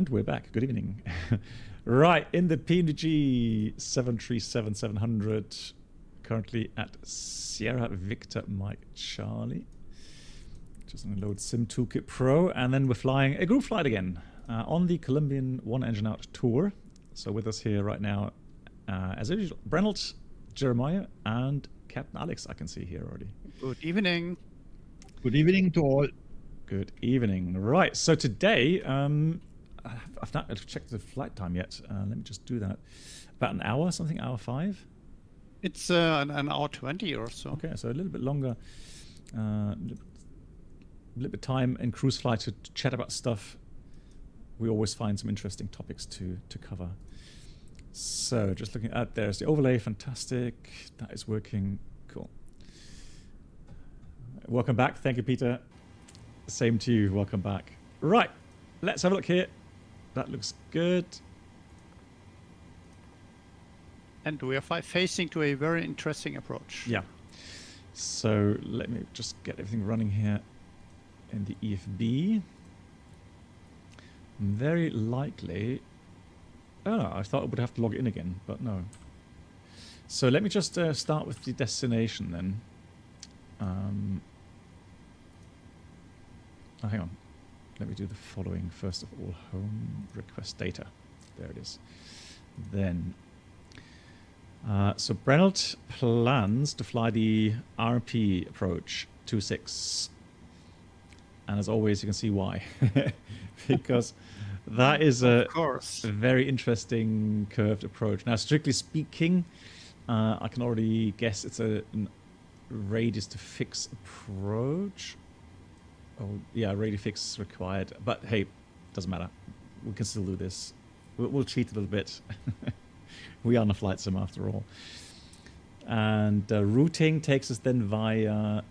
And we're back. Good evening. Right, in the PMDG 737-700, currently at Sierra Victor Mike Charlie. Just going to load Sim Toolkit Pro, and then we're flying a group flight again on the Colombian One Engine Out tour. So with us here right now, as usual, Brennelt, Jeremiah, and Captain Alex I can see here already. Good evening. Good evening to all. Good evening. Right, so today, I've not checked the flight time yet. Let me just do that. About an hour, something, hour 5? It's an hour 20 or so. Okay, so a little bit longer. A little bit time in cruise flight to chat about stuff. We always find some interesting topics to cover. So just looking at, there's the overlay, fantastic. That is working, cool. Welcome back, thank you, Peter. Same to you, welcome back. Right, let's have a look here. That looks good. And we are facing to a very interesting approach. Yeah. So let me just get everything running here in the EFB. Very likely... Oh, I thought I would have to log in again, but no. So let me just start with the destination then. Oh, hang on. Let me do the following. First of all, home request data. There it is. Then, so Brennelt plans to fly the RP approach 26. And as always, you can see why. Because that is a very interesting curved approach. Now, strictly speaking, I can already guess it's a radius to fix approach. Oh, yeah, radius fix required. But hey, doesn't matter. We can still do this. We'll cheat a little bit. We are on a flight sim after all. And routing takes us then via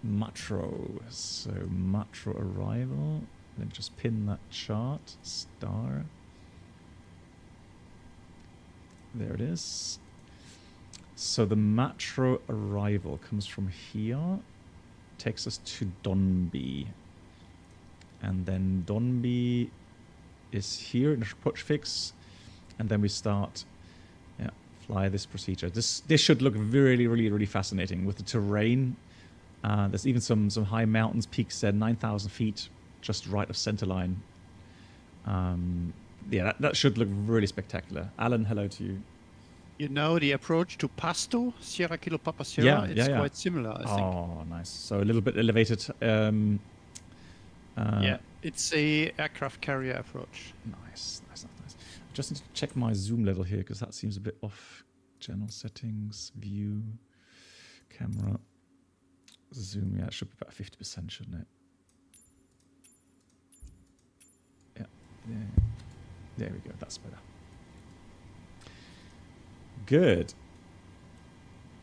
Matro. So Matro arrival. Let me just pin that chart. Star. There it is. So the Matro arrival comes from here. Takes us to Donby. And then Donby is here in the approach fix. And then we start, fly this procedure. This should look really, really, really fascinating with the terrain. There's even some high mountains, peaks there, 9,000 feet, just right of centerline. Yeah, that should look really spectacular. Alan, hello to you. You know the approach to Pasto, Sierra Kilo Papa Sierra, it's quite similar, I think. Oh, nice. So a little bit elevated. Yeah, it's a aircraft carrier approach. Nice. Just need to check my zoom level here because that seems a bit off. General settings, view, camera, zoom. Yeah, it should be about 50%, shouldn't it? Yeah. There we go. That's better. Good.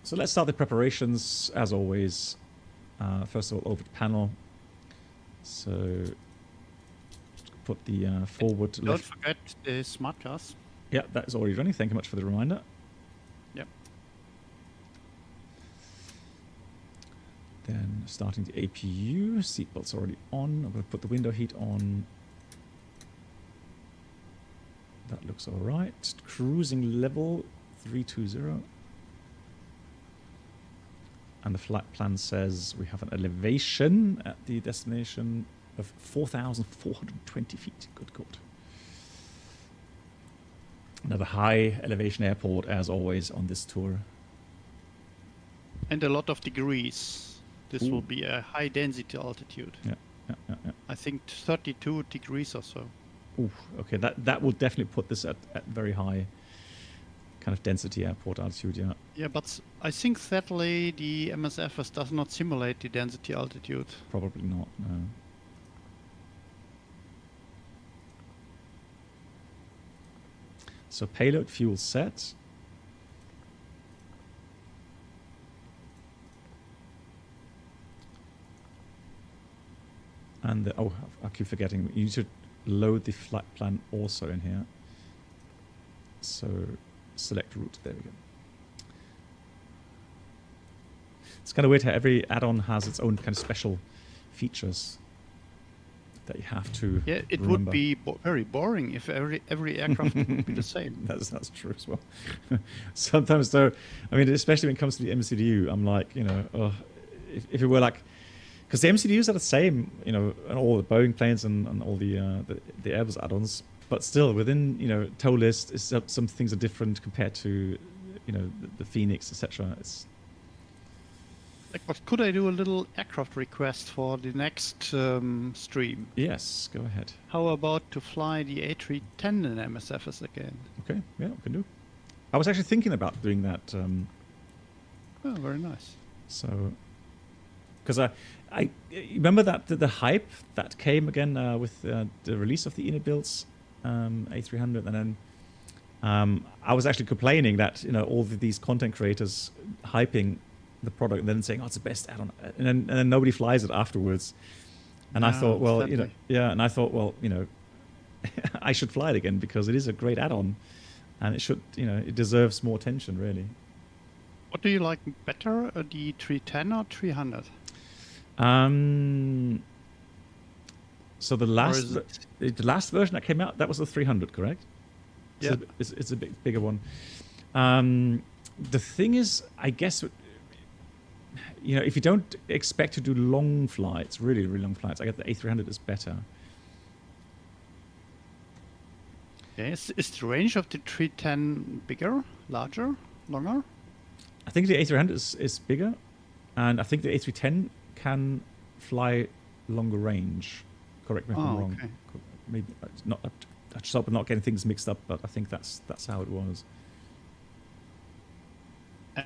So let's start the preparations as always. First of all, over the panel. So put the forward. Don't forget the smart cars. Yeah, that is already running. Thank you much for the reminder. Yep. Then starting the APU. Seatbelts already on. I'm going to put the window heat on. That looks all right. Cruising level 320. And the flight plan says we have an elevation at the destination of 4,420 feet. Good God. Another high elevation airport, as always, on this tour. And a lot of degrees. This will be a high density altitude. Yeah. I think 32 degrees or so. Ooh, okay, that will definitely put this at very high kind of density airport altitude, yeah. Yeah, but I think sadly the MSFS does not simulate the density altitude. Probably not, no. So payload fuel set. And I keep forgetting, you need to load the flight plan also in here. So select route, there we go. It's kind of weird how every add-on has its own kind of special features. that you have to Yeah, it remember. would be very boring if every aircraft would be the same. That's true as well. Sometimes though, I mean, especially when it comes to the MCDU, I'm like, you know, if it were like, because the MCDUs are the same, you know, on all the Boeing planes and all the Airbus add-ons, but still within, you know, tow list, some things are different compared to, you know, the Phoenix, etc. It's Like, but could I do a little aircraft request for the next stream? yes, go ahead. How about to fly the A310 in MSFS again? Okay, yeah, we can do. I was actually thinking about doing that. Oh, very nice. So, because I remember that the hype that came again with the release of the inner builds A300, and then I was actually complaining that, you know, all of these content creators hyping the product and then saying, "Oh, it's the best add-on," and then nobody flies it afterwards. And I thought, well, you know, yeah, and I thought, well, you know, I should fly it again because it is a great add-on, and it should, you know, it deserves more attention, really. What do you like better, the 310 or 300? So the last version that came out, that was the 300, correct? Yeah, it's a bit bigger one. The thing is, I guess, you know, if you don't expect to do long flights, really, really long flights, I guess the A300 is better. yeah. Is the range of the 310 bigger, larger, longer? I think the A300 is bigger, and I think the A310 can fly longer range. Correct me if I'm wrong. Okay. Maybe not. I just hope I'm not getting things mixed up, but I think that's how it was.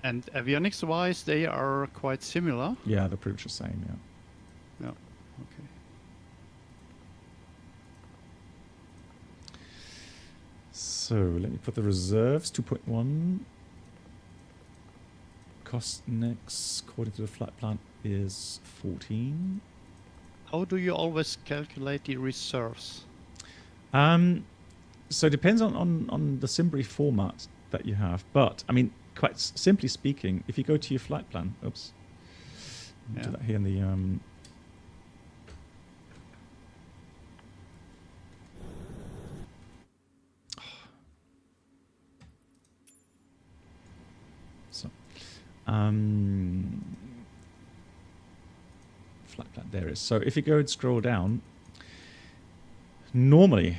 And avionics-wise, they are quite similar. Yeah, they're pretty much the same. Yeah. Yeah. Okay. So let me put the reserves 2.1. Cost next, according to the flight plan, is 14. How do you always calculate the reserves? So it depends on the Simbrief format that you have. But, I mean, quite simply speaking, if you go to your flight plan, oops, Yeah. do that here in the... So, flight plan, there it is. So if you go and scroll down, normally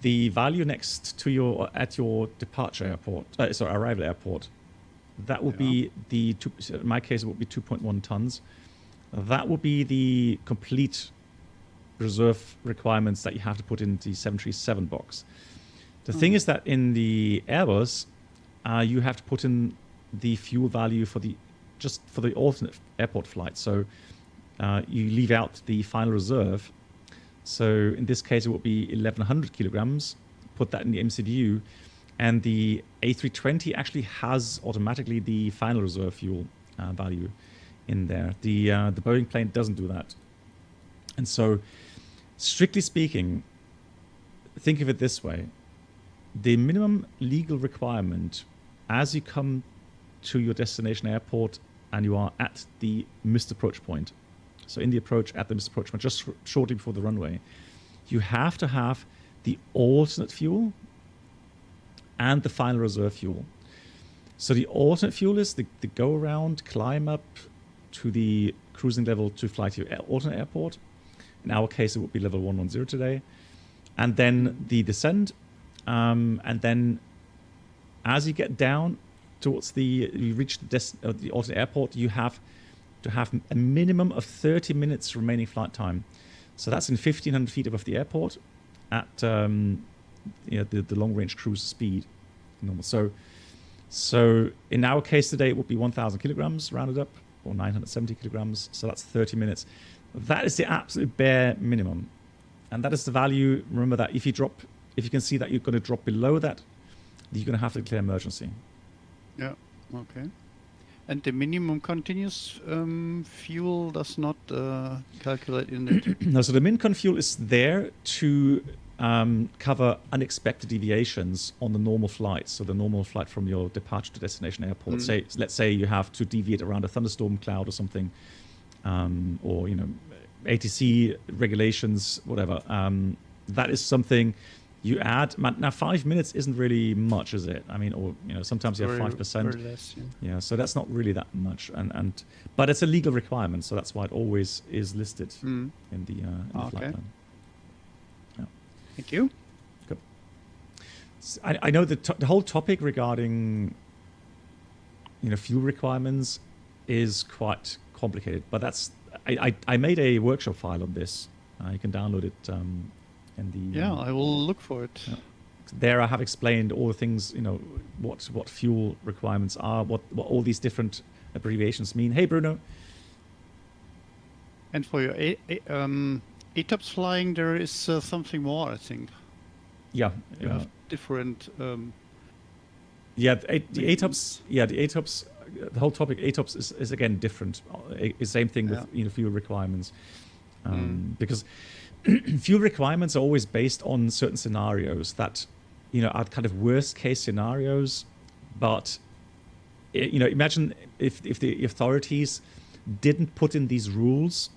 the value next to at your departure airport, arrival airport, that will be the in my case it will be 2.1 tons. That will be the complete reserve requirements that you have to put in the 737 box. The thing is that in the Airbus, you have to put in the fuel value for the alternate airport flight. So you leave out the final reserve. So in this case, it will be 1,100 kilograms. Put that in the MCDU, and the A320 actually has automatically the final reserve fuel value in there. The Boeing plane doesn't do that. And so, strictly speaking, think of it this way: the minimum legal requirement as you come to your destination airport and you are at the missed approach point. So in the approach, at the missed approach point, just shortly before the runway, you have to have the alternate fuel and the final reserve fuel. So the alternate fuel is the go around, climb up to the cruising level to fly to your alternate airport. In our case, it would be level 110 today. And then the descent. And then as you get down towards you reach the alternate airport, you have to have a minimum of 30 minutes remaining flight time. So that's in 1,500 feet above the airport at the long range cruise speed. Normal. So in our case today, it would be 1,000 kilograms rounded up, or 970 kilograms. So that's 30 minutes. That is the absolute bare minimum. And that is the value. Remember that if you can see that you're going to drop below that, you're going to have to declare emergency. Yeah. Okay. And the minimum continuous fuel does not calculate in it? No, so the min-con fuel is there to cover unexpected deviations on the normal flight. So the normal flight from your departure to destination airport. Let's say you have to deviate around a thunderstorm cloud or something, or ATC regulations, whatever. That is something you add. Now, 5 minutes isn't really much, is it? I mean, or sometimes you have 5%. Very less, yeah. Yeah, so that's not really that much, but it's a legal requirement, so that's why it always is listed in the flight plan. Yeah. Thank you. Good. So I know the whole topic regarding fuel requirements is quite complicated, but that's I made a workshop file on this. You can download it in the. Yeah, I will look for it. Yeah. There I have explained all the things, what fuel requirements are, what all these different abbreviations mean. Hey, Bruno. And for your ATOPS flying, there is something more, I think. Yeah. You have different. Yeah, the ATOPS. Yeah, the ATOPS. The whole topic ATOPS is again different. It's same thing with fuel requirements, because fuel requirements are always based on certain scenarios that are kind of worst case scenarios. But imagine if the authorities didn't put in these rules,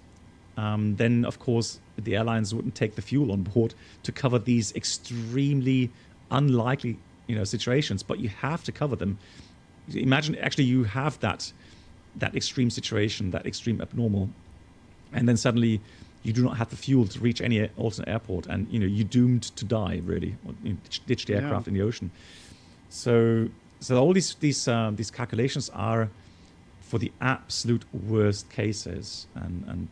then of course the airlines wouldn't take the fuel on board to cover these extremely unlikely situations. But you have to cover them. Imagine actually you have that extreme situation, that extreme abnormal, and then suddenly you do not have the fuel to reach any alternate airport, and you're doomed to die, really, or ditch the aircraft in the ocean. So all these calculations are for the absolute worst cases, and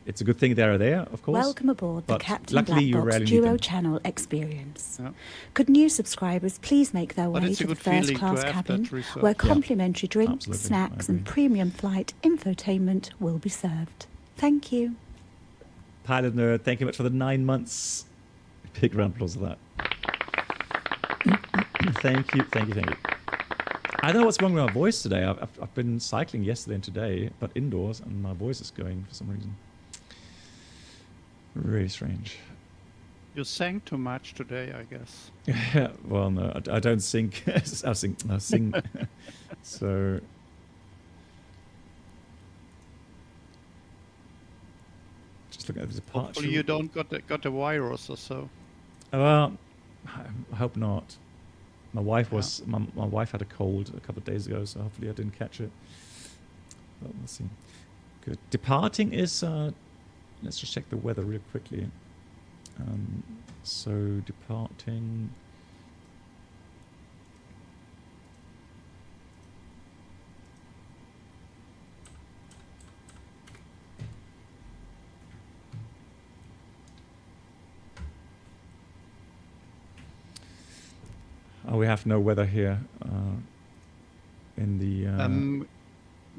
it's a good thing they're there, of course. Welcome aboard the but Captain luckily Black Box you Duo rarely Channel experience. Yeah. Could new subscribers please make their way it's to a the good feeling first to class have cabin, that research. where complimentary drinks, Absolutely, I snacks and agree. premium flight infotainment will be served. Thank you. Pilot Nerd, thank you much for the 9 months. Big round of applause for that. Thank you. I don't know what's wrong with my voice today. I've been cycling yesterday and today, but indoors, and my voice is going for some reason. Really strange. You sang too much today, I guess. Yeah, well, no, I don't sing. I sing. So. Just looking at the departure. Hopefully you don't got a virus or so. Well, I hope not. My wife was my wife had a cold a couple of days ago, so hopefully I didn't catch it. But we'll see. Good. Departing is. Let's just check the weather real quickly. So departing. Oh, we have no weather here in the.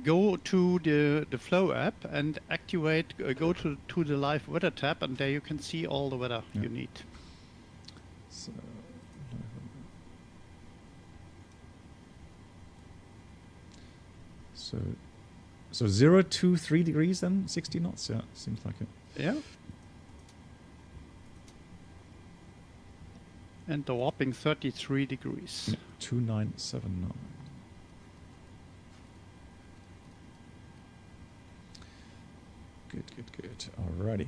Go to the Flow app and activate. Go to the live weather tab, and there you can see all the weather you need. So 0 to 3 degrees then, 60 knots. Yeah, seems like it. Yeah. And the whopping 33 degrees. Yeah, 2979. Good. Alrighty.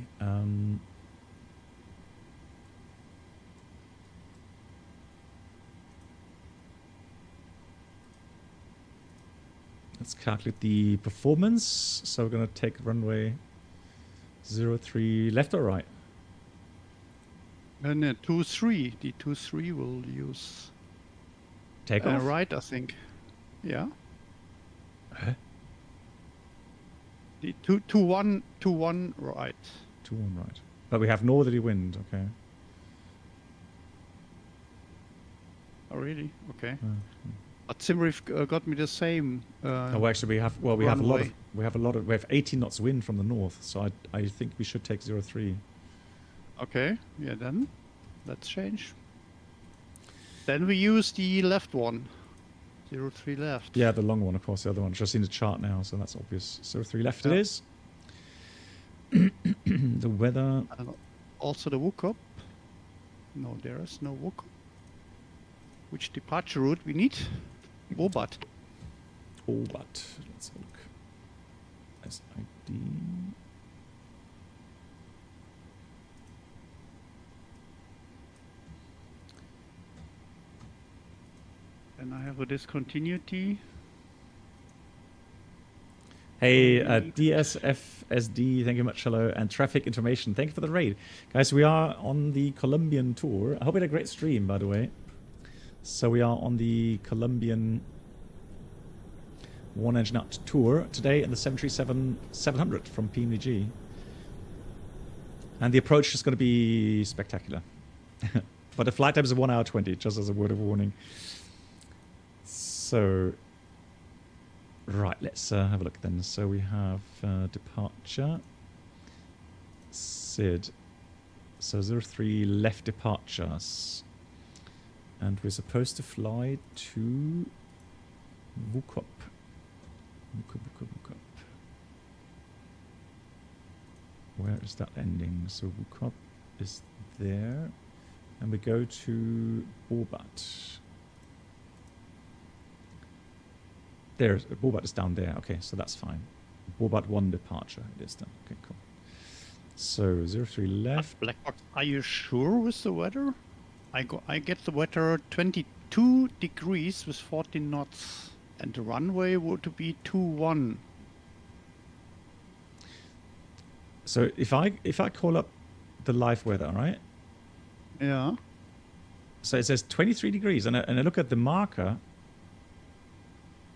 Let's calculate the performance. So we're going to take runway 03 left or right? And 23. The 23 will use Take off? right, I think. Yeah. Huh? The 2-1 right. 2-1 right. But we have northerly wind, okay. Oh, really? Okay. But Simrif got me the same. Oh, actually, we have a lot of runway. we have 18 knots wind from the north, so I think we should take 03. Okay, yeah, then let's change. Then we use the left one. 03 left. Yeah, the long one, of course, the other one. I've just seen the chart now, so that's obvious. 03 left it is. The weather. And also the WOOCUP. No, there is no WOOCUP. Which departure route we need? Obat. Oh, but let's look. SID. Then I have a discontinuity. Hey, DSFSD, thank you much, hello, and Traffic Information, thank you for the raid. Guys, we are on the Colombian tour. I hope you had a great stream, by the way. So we are on the Colombian one engine out tour today in the 737-700 from PMDG. And the approach is going to be spectacular. But the flight time is 1 hour 20, just as a word of warning. So... Right, let's have a look then. So we have departure. SID. So 03 left departures. And we're supposed to fly to Vukop. Vukop. Where is that ending? So Vukop is there. And we go to Bobat. There, Bobat is down there. Okay, so that's fine. Bobat 1 departure it is then. Okay, cool. So 03 left. Black box. Are you sure with the weather? I get the weather 22 degrees with 14 knots, and the runway would be 21. So if I call up the live weather, right? Yeah. So it says 23 degrees, and I look at the marker.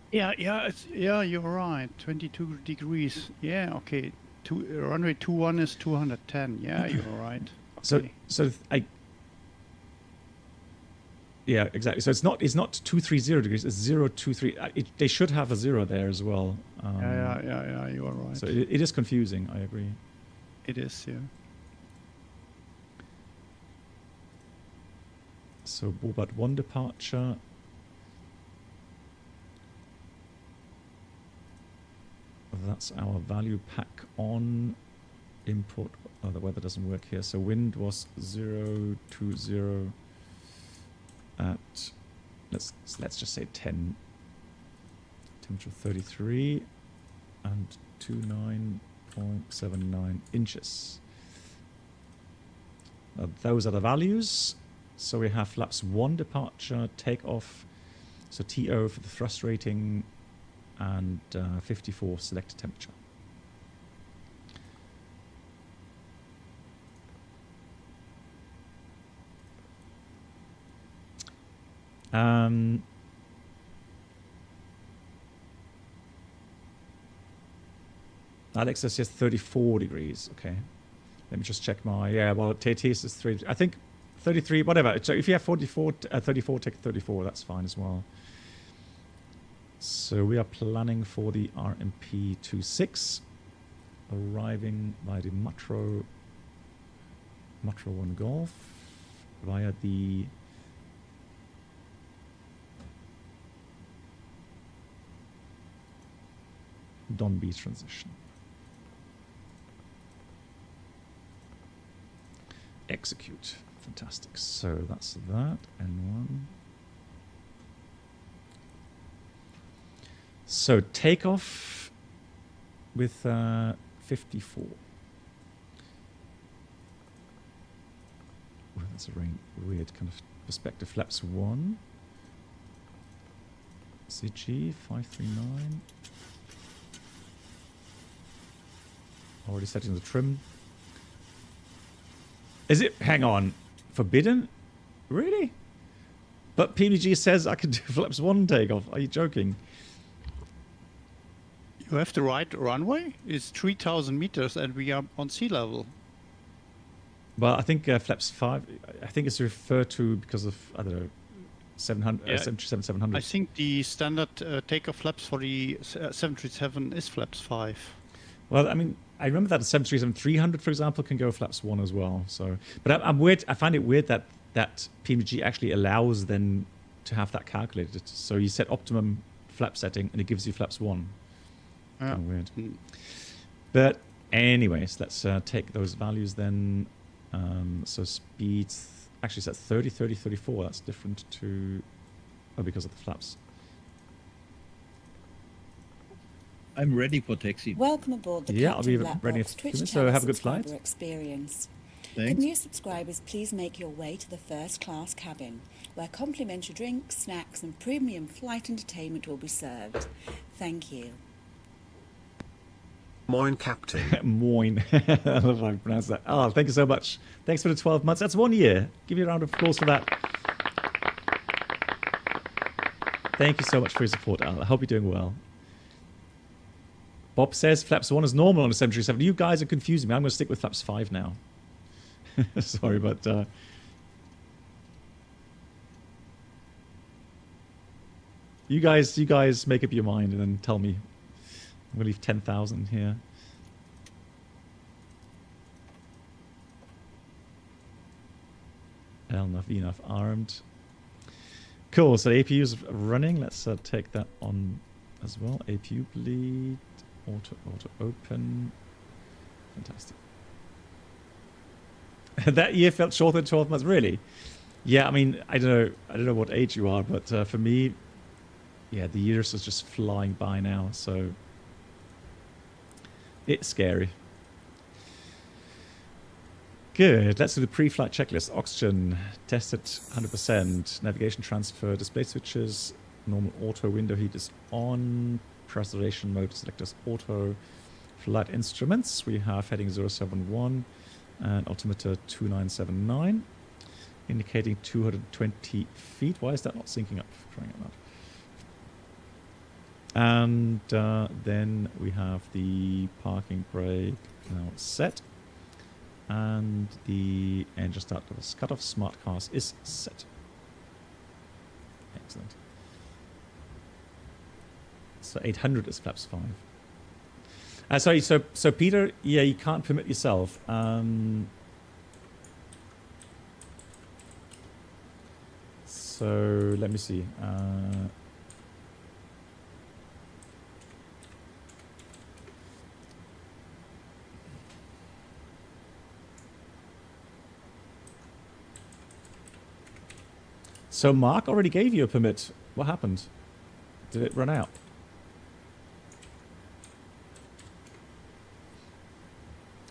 Yeah, you're right. 22 degrees. Yeah, okay. Runway 21 is 210. Yeah, you're right. Okay. Yeah, exactly. So it's not 230 degrees. It's 023. They should have a 0 there as well. Yeah. You are right. So it is confusing. I agree. It is. Yeah. So Bobat 1 departure. That's our value pack on import. Oh, the weather doesn't work here. So wind was 020 at let's just say 10. Temperature 33 and 29.79 inches. Those are the values. So we have flaps 1 departure, takeoff. So TO for the thrust rating. And 54 selected temperature. Alex says yes, 34 degrees. Okay, let me just check my. Yeah, well, TTS is 3. I think 33. Whatever. So if you have 34, 34, take 34. That's fine as well. So we are planning for the RMP 26, arriving by the Matro 1 Golf via the Don B transition. Execute. Fantastic. So that's that. N1. So takeoff with 54. Oh, that's a very weird kind of perspective. Flaps 1. CG 539. Already setting the trim. Is it? Hang on. Forbidden? Really? But PMDG says I can do flaps 1 takeoff. Are you joking? You have the right runway? It's 3,000 meters and we are on sea level. Well, I think flaps 5, I think it's referred to because of, I don't know, 737-700. I think the standard takeoff flaps for the 737 is flaps 5. Well, I mean, I remember that the 737-300, for example, can go flaps 1 as well. So, but I'm weird. I find it weird that PMDG actually allows then to have that calculated. So you set optimum flap setting and it gives you flaps 1. Kind of weird. But anyways, let's take those values then. So speeds, actually it's at 30, 30, 34. That's different to, because of the flaps. I'm ready for taxi. Welcome aboard the I'll be Captain ready in a Blackbox few Twitch minutes, channel so have a good flight. subscriber experience. Thanks. Can new subscribers please make your way to the first class cabin, where complimentary drinks, snacks and premium flight entertainment will be served. Thank you. Moin, Captain. Moin. I love how I pronounce that. Oh, thank you so much. Thanks for the 12 months. That's 1 year. Give you a round of applause for that. Thank you so much for your support, Al. I hope you're doing well. Bob says flaps 1 is normal on a 737. You guys are confusing me. I'm going to stick with flaps 5 now. Sorry, but... You guys make up your mind and then tell me. I'm going to leave 10,000 here. Enough, enough armed. Cool, so the APU is running. Let's take that on as well. APU bleed. Auto open. Fantastic. That year felt shorter than 12 months. Really? Yeah, I mean, I don't know what age you are, but for me, yeah, the years are just flying by now, so it's scary. Good. Let's do the pre-flight checklist. Oxygen tested 100%. Navigation transfer. Display switches. Normal auto. Window heat is on. Pressurization mode select as auto. Flight instruments. We have heading 071 and altimeter 2979, indicating 220 feet. Why is that not syncing up? Trying it out. And then we have the parking brake now set. And the engine start cutoff smart cars is set. Excellent. So 800 is flaps 5. Sorry, so Peter, yeah, you can't permit yourself. So let me see. So Mark already gave you a permit. What happened? Did it run out?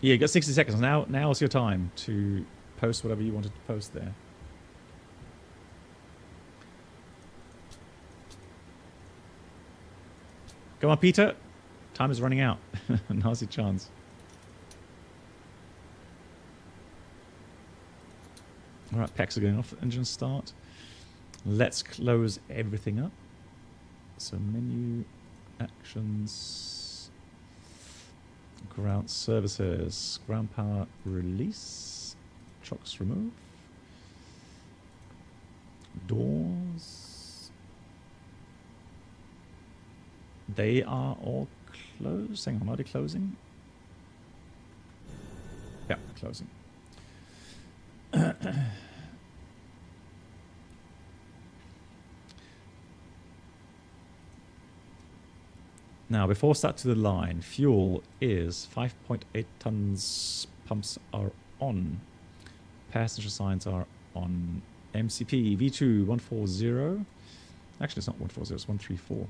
Yeah, you got 60 seconds. Now's your time to post whatever you wanted to post there. Come on, Peter. Time is running out. Now's your chance. All right, packs are going off. Engine start. Let's close everything up. So menu, actions, ground services, ground power release, chocks remove, doors. They are all closed. Hang on, are they closing? Yeah, closing. Now, before start to the line, fuel is 5.8 tons. Pumps are on. Passenger signs are on. MCP V2 140. Actually, it's not 140, it's 134.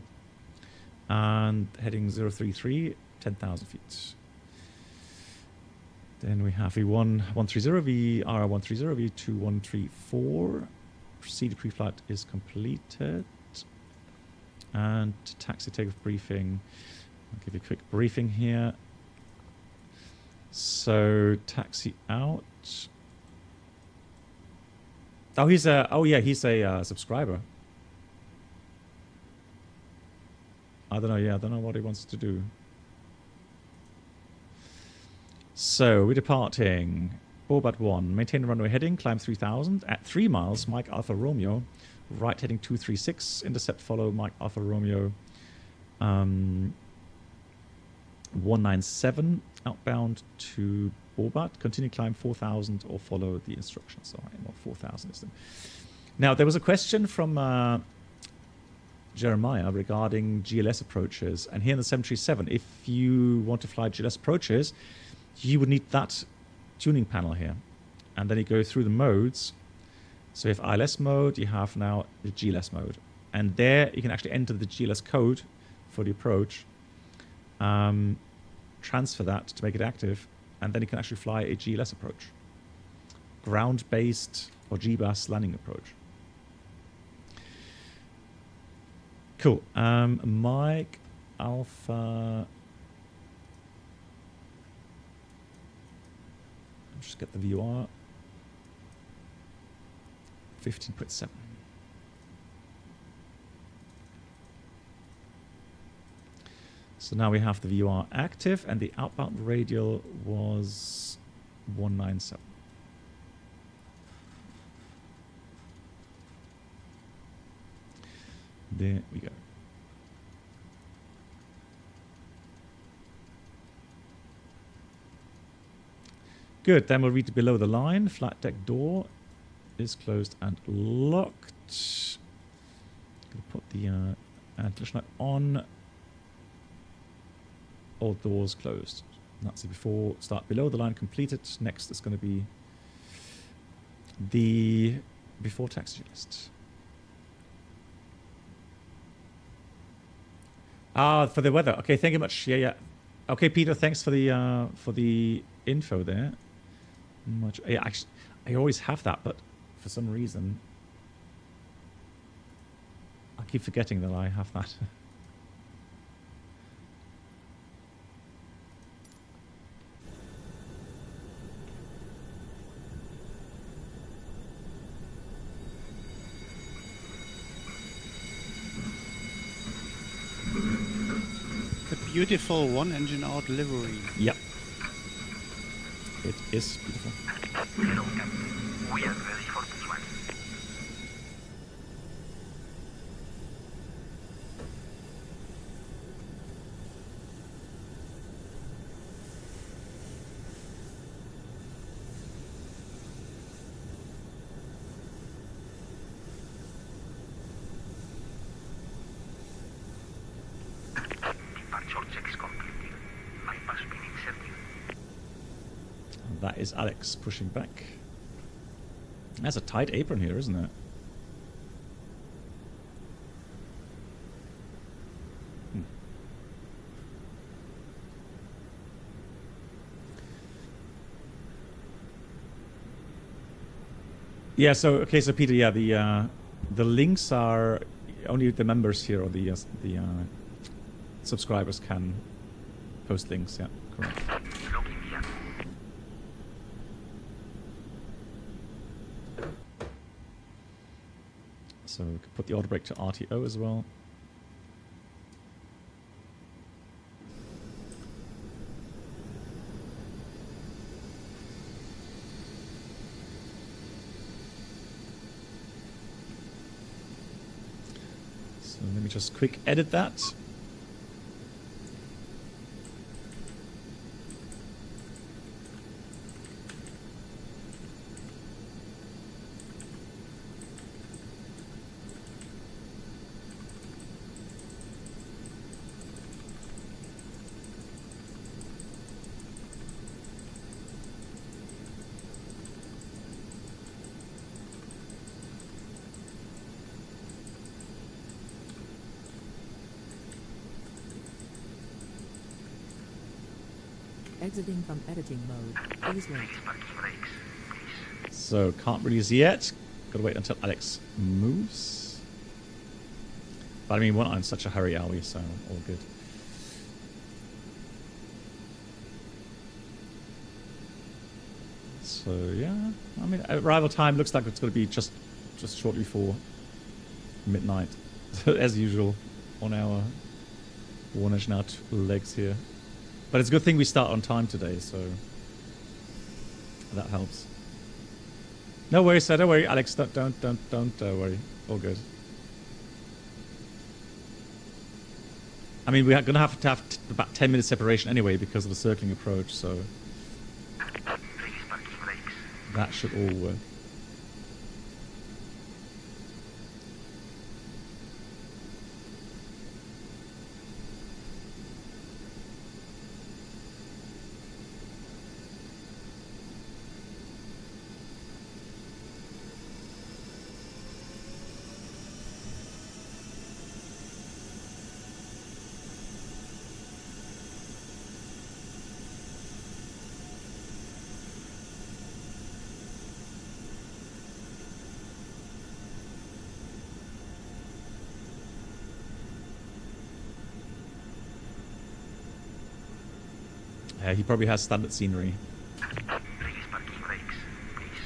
And heading 033, 10,000 feet. Then we have V1 130, VR 130, V2 134. Proceed pre-flight is completed. And taxi takeoff briefing. I'll give you a quick briefing here. So taxi out. Oh, he's a subscriber. I don't know. Yeah, I don't know what he wants to do. So we're departing. Orbit 1. Maintain runway heading. Climb 3000 at 3 miles. Mike Alpha Romeo. Right heading 236, intercept follow Mike Alpha Romeo 197, outbound to Bobat, continue climb 4000 or follow the instructions. Sorry, not 4000 is them. Now, there was a question from Jeremiah regarding GLS approaches, and here in the 737, if you want to fly GLS approaches, you would need that tuning panel here. And then you go through the modes. So if ILS mode, you have now the GLS mode. And there you can actually enter the GLS code for the approach, transfer that to make it active, and then you can actually fly a GLS approach. ground-based or GBAS landing approach. Cool. Mike Alpha. Just get the VOR. 15.7. So now we have the VOR active, and the outbound radial was 197. There we go. Good, then we'll read below the line. Flat deck door is closed and locked. Gonna put the ventilation light on. All doors closed. That's it before. Start below the line completed. Next is going to be the before taxi list. Ah, for the weather. Okay, thank you much. Yeah, yeah. Okay, Peter, thanks for the info there. Much. Yeah, actually, I always have that, but for some reason, I keep forgetting that I have that. Beautiful one engine out livery. Yep. It is beautiful. Hello, Captain. We are ready for this one. Departure checks completed. Bypass pin inserted. That is Alex pushing back. That's a tight apron here, isn't it? Yeah, so okay, so Peter, yeah, the links are only the members here, or the subscribers can post links. Yeah, correct. Looking here. So we could put the auto brake to RTO as well. So let me just quick edit that. Exiting from editing mode. Please wait. Please park your brakes, please. So can't release yet. Gotta wait until Alex moves. But I mean, we're not in such a hurry, are we? So all good. So yeah, I mean, arrival time looks like it's gonna be just shortly before midnight, as usual, on our 1 out legs here. But it's a good thing we start on time today, so that helps. No worries, sir. Don't worry, Alex. Don't worry. All good. I mean, we're gonna have to have about 10 minutes separation anyway because of the circling approach, so Please park your brakes. that should all work. He probably has standard scenery. Release parking brakes, please.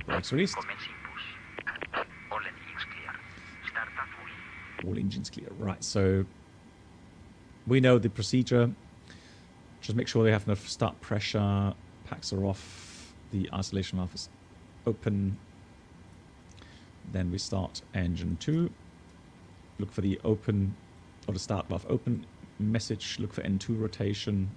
Brakes released. Commencing push. All engines clear. Start at full. All engines clear. Right, so we know the procedure. Just make sure they have enough start pressure. Packs are off. The isolation valve is open. Then we start engine 2. Look for the open, or the start valve open message. Look for N2 rotation.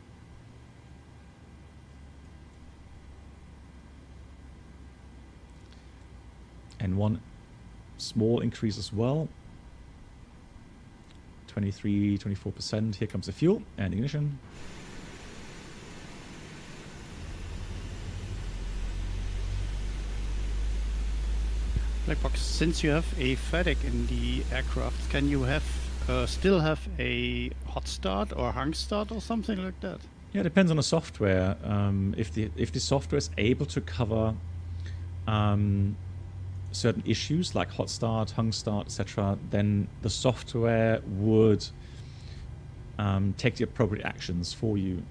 N1 small increase as well. 23, 24%. Here comes the fuel and ignition. Blackbox, since you have a FedEx in the aircraft, can you have still have a hot start or hung start or something like that? Yeah, it depends on the software. If the software is able to cover certain issues like hot start, hung start, etc., then the software would take the appropriate actions for you.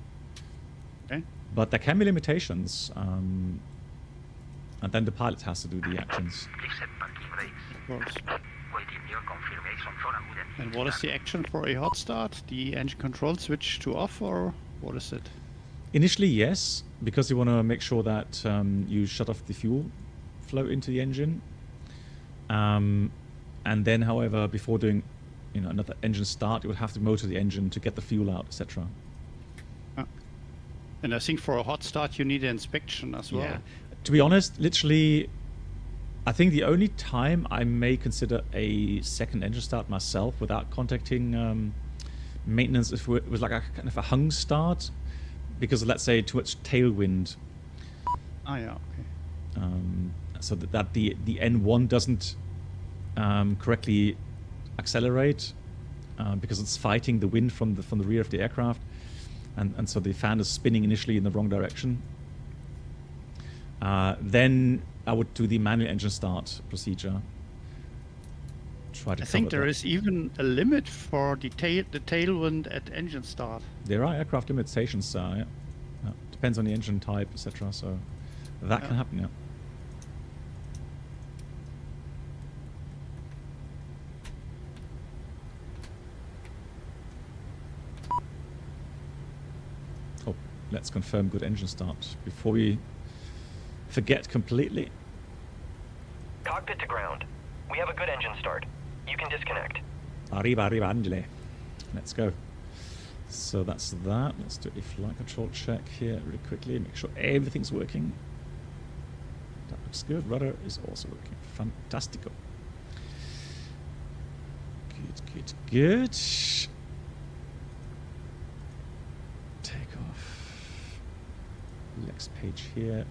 Okay. But there can be limitations, and then the pilot has to do the actions. Please set parking brakes. Of course. Waiting your confirmation for a good engine And what is start. the action for a hot start? The engine control switch to off, or what is it? Initially, yes, because you want to make sure that you shut off the fuel flow into the engine. And then, however, before doing another engine start, you would have to motor the engine to get the fuel out, etc. And I think for a hot start you need an inspection as well. Yeah. To be honest, literally, I think the only time I may consider a second engine start myself without contacting maintenance if it was like a kind of a hung start, because let's say too much tailwind, Ah, yeah, okay. so that the N1 doesn't correctly accelerate because it's fighting the wind from the rear of the aircraft, and so the fan is spinning initially in the wrong direction. Then I would do the manual engine start procedure. Try to I think cover there that. is even a limit for the tailwind at engine start. There are aircraft limitations. Yeah. Depends on the engine type, etc. So that can happen. Yeah. Oh, let's confirm good engine start before we forget completely. Cockpit to ground. We have a good engine start. You can disconnect. Arriba, arriba, Angele. Let's go. So that's that. Let's do a flight control check here really quickly. Make sure everything's working. That looks good. Rudder is also working. Fantastico. Good, good, good. Take off. Next page here.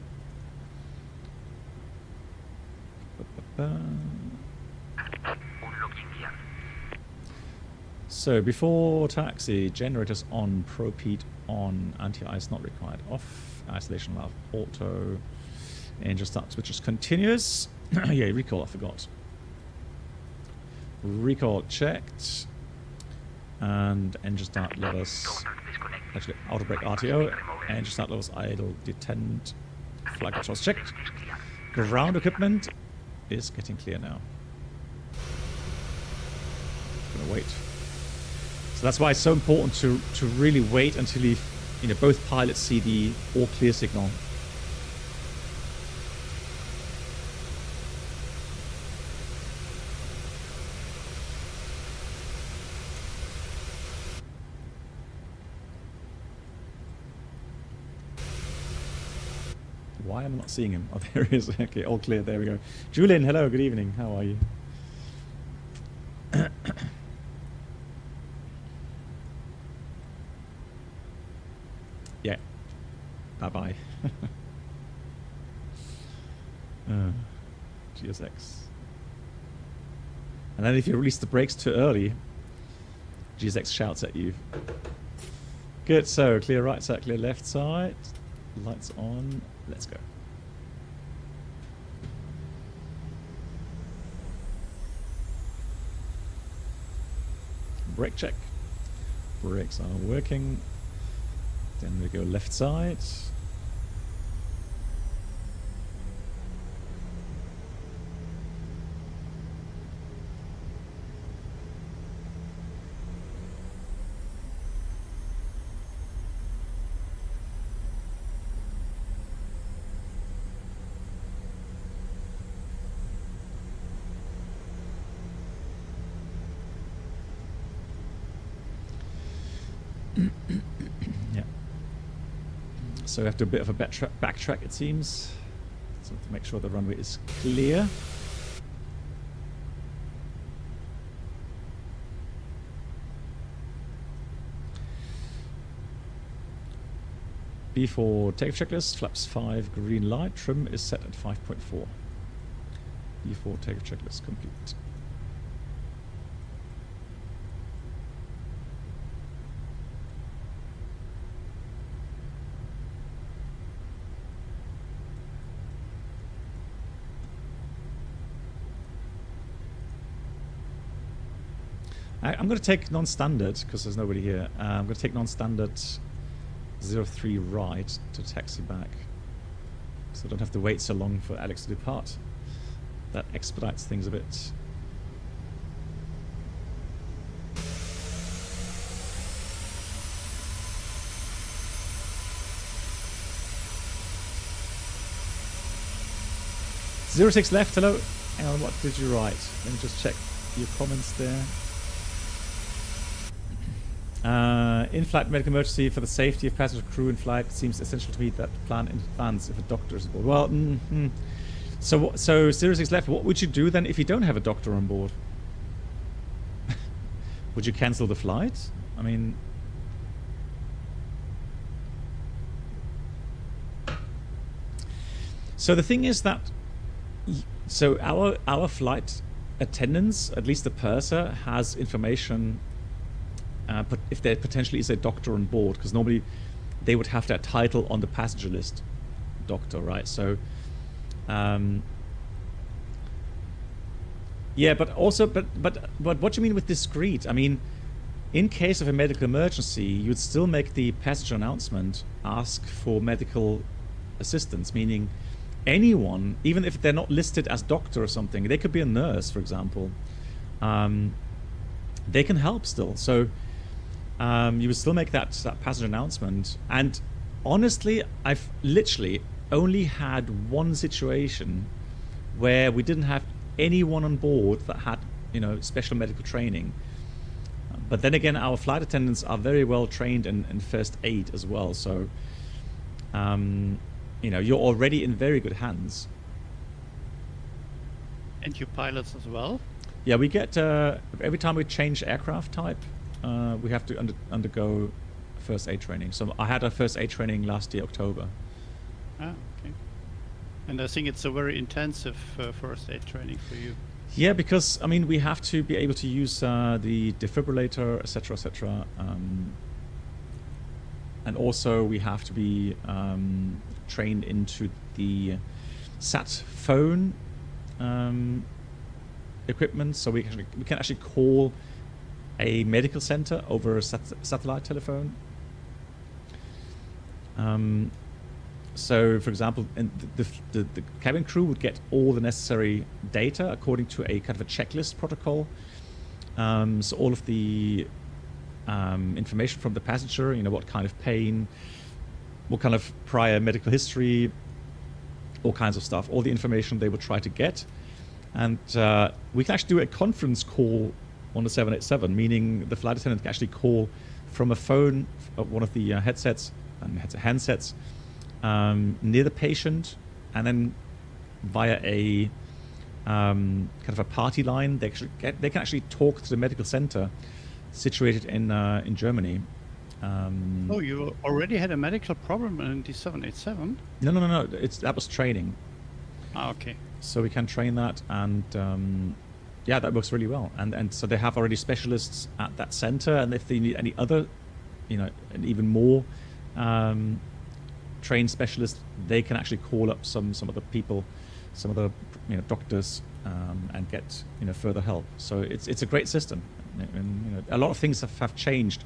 Unlocking gear. So before taxi, generators on, propede on, anti-ice not required off, isolation valve auto, engine start switches continuous. Yeah, recall I forgot. Recall checked, and engine start levels. Contact disconnected. Actually, auto brake RTO, engine start levels idle, detent, flight controls checked. Is clear. Ground equipment is getting clear now. Gonna wait. So that's why it's so important to really wait until both pilots see the all clear signal. Why am I not seeing him? Oh, there he is. Okay, all clear. There we go. Julian, hello. Good evening. How are you? Yeah. Bye-bye. GSX. And then if you release the brakes too early, GSX shouts at you. Good. So, clear right side, clear left side. Lights on. Let's go. Brake check. Brakes are working. Then we go left side. Yeah. So we have to do a bit of a backtrack, it seems. So to make sure the runway is clear. B4 takeoff checklist, flaps 5, green light, trim is set at 5.4. B4 takeoff checklist complete. I'm going to take non-standard because there's nobody here. I'm going to take non-standard 03 right to taxi back, so I don't have to wait so long for Alex to depart. That expedites things a bit. '06 left. Hello. Hang on. What did you write? Let me just check your comments there. In-flight medical emergency for the safety of passenger crew in flight seems essential to me that plan in advance if a doctor is aboard. Well, so 06 left. What would you do then if you don't have a doctor on board? Would you cancel the flight? I mean, so the thing is that so our flight attendants, at least the purser, has information. But if there potentially is a doctor on board, because normally they would have that title on the passenger list, doctor, right? So, yeah, but also, but what do you mean with discreet? I mean, in case of a medical emergency, you'd still make the passenger announcement, ask for medical assistance, meaning anyone, even if they're not listed as doctor or something, they could be a nurse, for example. They can help still. So. You would still make that passenger announcement. And honestly, I've literally only had one situation where we didn't have anyone on board that had, special medical training. But then again, our flight attendants are very well trained in first aid as well. So, you're already in very good hands. And you pilots as well? Yeah, we get, every time we change aircraft type, we have to undergo first aid training. So I had a first aid training last year, October. Ah, okay. And I think it's a very intensive first aid training for you. Yeah, because I mean we have to be able to use the defibrillator, etc., etc. And also we have to be trained into the sat phone equipment, so we can actually call a medical center over a satellite telephone. So, for example, the cabin crew would get all the necessary data according to a kind of a checklist protocol. So all of the information from the passenger, what kind of pain, what kind of prior medical history, all kinds of stuff, all the information they would try to get. And we can actually do a conference call on the 787, meaning the flight attendant can actually call from a phone, one of the headsets and handsets near the patient, and then via a kind of a party line, they can actually talk to the medical center situated in Germany. Oh, you already had a medical problem in the 787? No. That was training. Ah, okay. So we can train that, and yeah, that works really well. And so they have already specialists at that center, and if they need any other, and even more trained specialists, they can actually call up some of the people, some of the doctors, and get further help. So it's a great system, and a lot of things have changed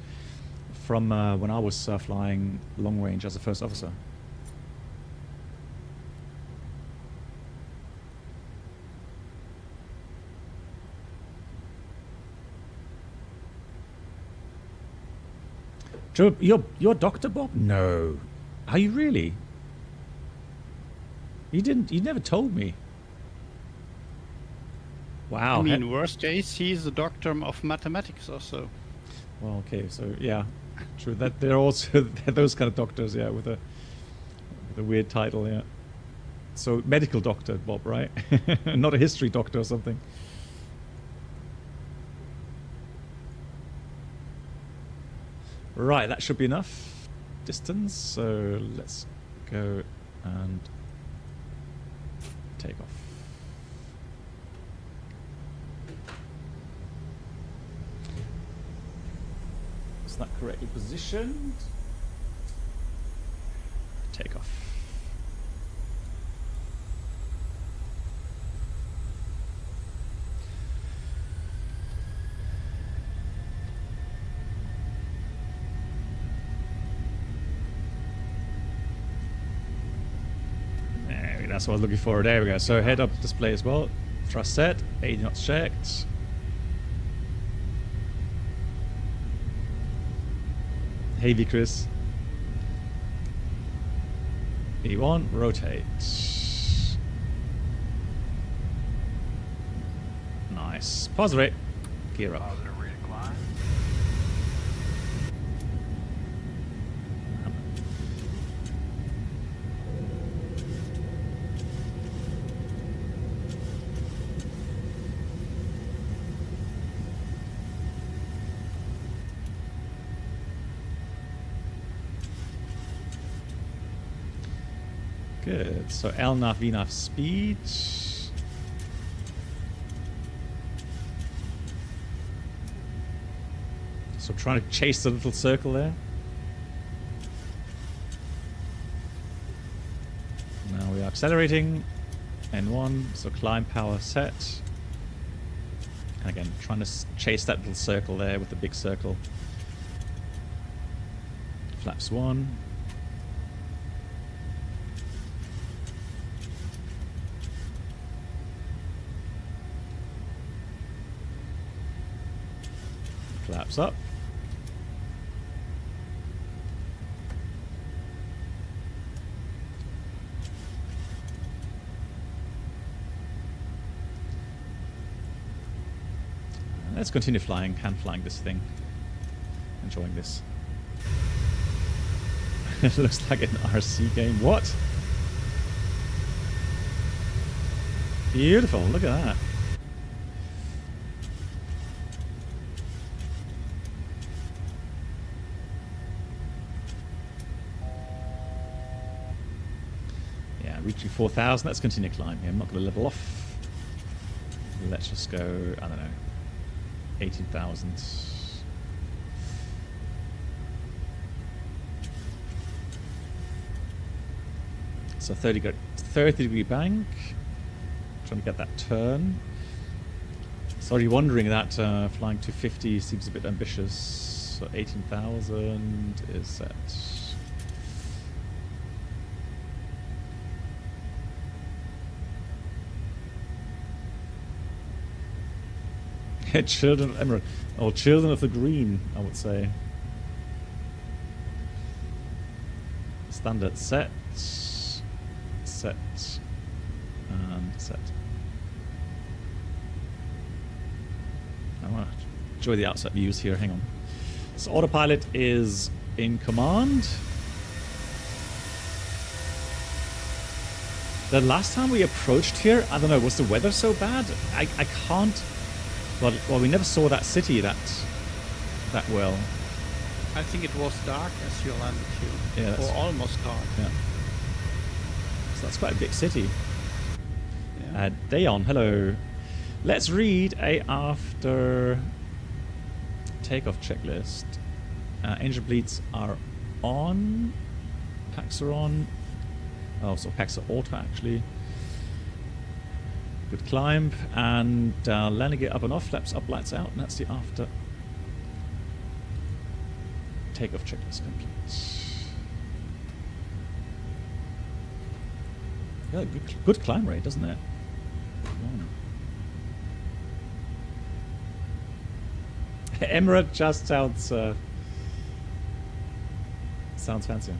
from when I was flying long range as a first officer. Joe, you're Dr. Bob? No. Are you really? You never told me. Wow. I mean, worst case, he's a doctor of mathematics or so. Well, okay, so yeah, true. That they're also those kind of doctors, yeah, with a weird title, yeah. So medical doctor, Bob, right? Not a history doctor or something. Right, that should be enough distance. So let's go and take off. Is that correctly positioned? Take off. That's what I was looking for. There we go. So head up display as well. Thrust set. 80 knots checked. Hey V Chris. E1, rotate. Nice. Pause rate. Gear up. Good. So LNAV, VNAV speed. So trying to chase the little circle there. Now we are accelerating. N1. So climb power set. And again, trying to chase that little circle there with the big circle. Flaps 1. Flaps up. Let's continue flying, hand flying this thing. Enjoying this. It looks like an RC game. What? Beautiful, look at that. Reaching 4,000. Let's continue climbing here. I'm not going to level off. Let's just go, I don't know, 18,000. So 30 degree bank. Trying to get that turn. Sorry, wondering that flying to 50 seems a bit ambitious. So 18,000 is set. Children of Emerald, or Children of the Green, I would say. Standard set, set, and set. I want to enjoy the outside views here. Hang on. So autopilot is in command. The last time we approached here, I don't know, was the weather so bad? I can't. Well, we never saw that city that well. I think it was dark as you landed here. Yeah, or almost dark. Yeah. So that's quite a big city. Yeah. Dayon, hello. Let's read a after takeoff checklist. Engine bleeds are on. Packs are on. Oh, so packs are auto actually. Good climb, and landing it up and off, flaps up, lights out, and that's the after Takeoff checklist complete. Yeah, good climb rate, doesn't it? Yeah. Emirate just sounds fancier.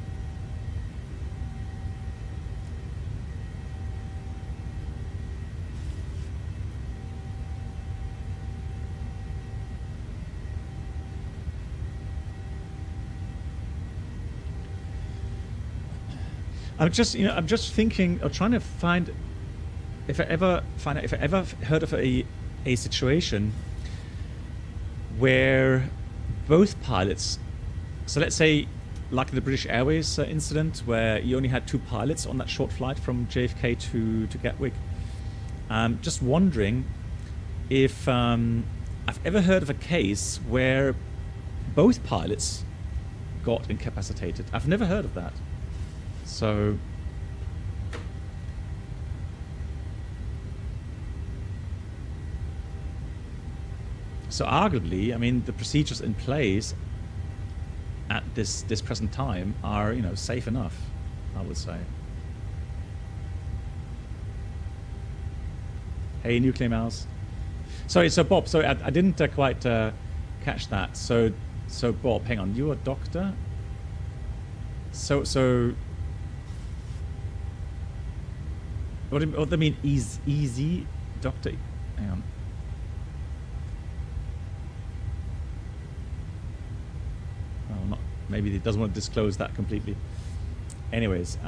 I'm just thinking, or trying to find, if I ever heard of a situation where both pilots, so let's say like the British Airways incident where you only had 2 pilots on that short flight from JFK to Gatwick. Just wondering if I've ever heard of a case where both pilots got incapacitated. I've never heard of that. So arguably, I mean, the procedures in place at this present time are, safe enough, I would say. Hey, Nuclear Mouse. Sorry, so Bob, sorry, I didn't quite catch that. So Bob, hang on, you're a doctor? So what do they mean, easy doctor? Hang on. Oh, not, maybe he doesn't want to disclose that completely. Anyways,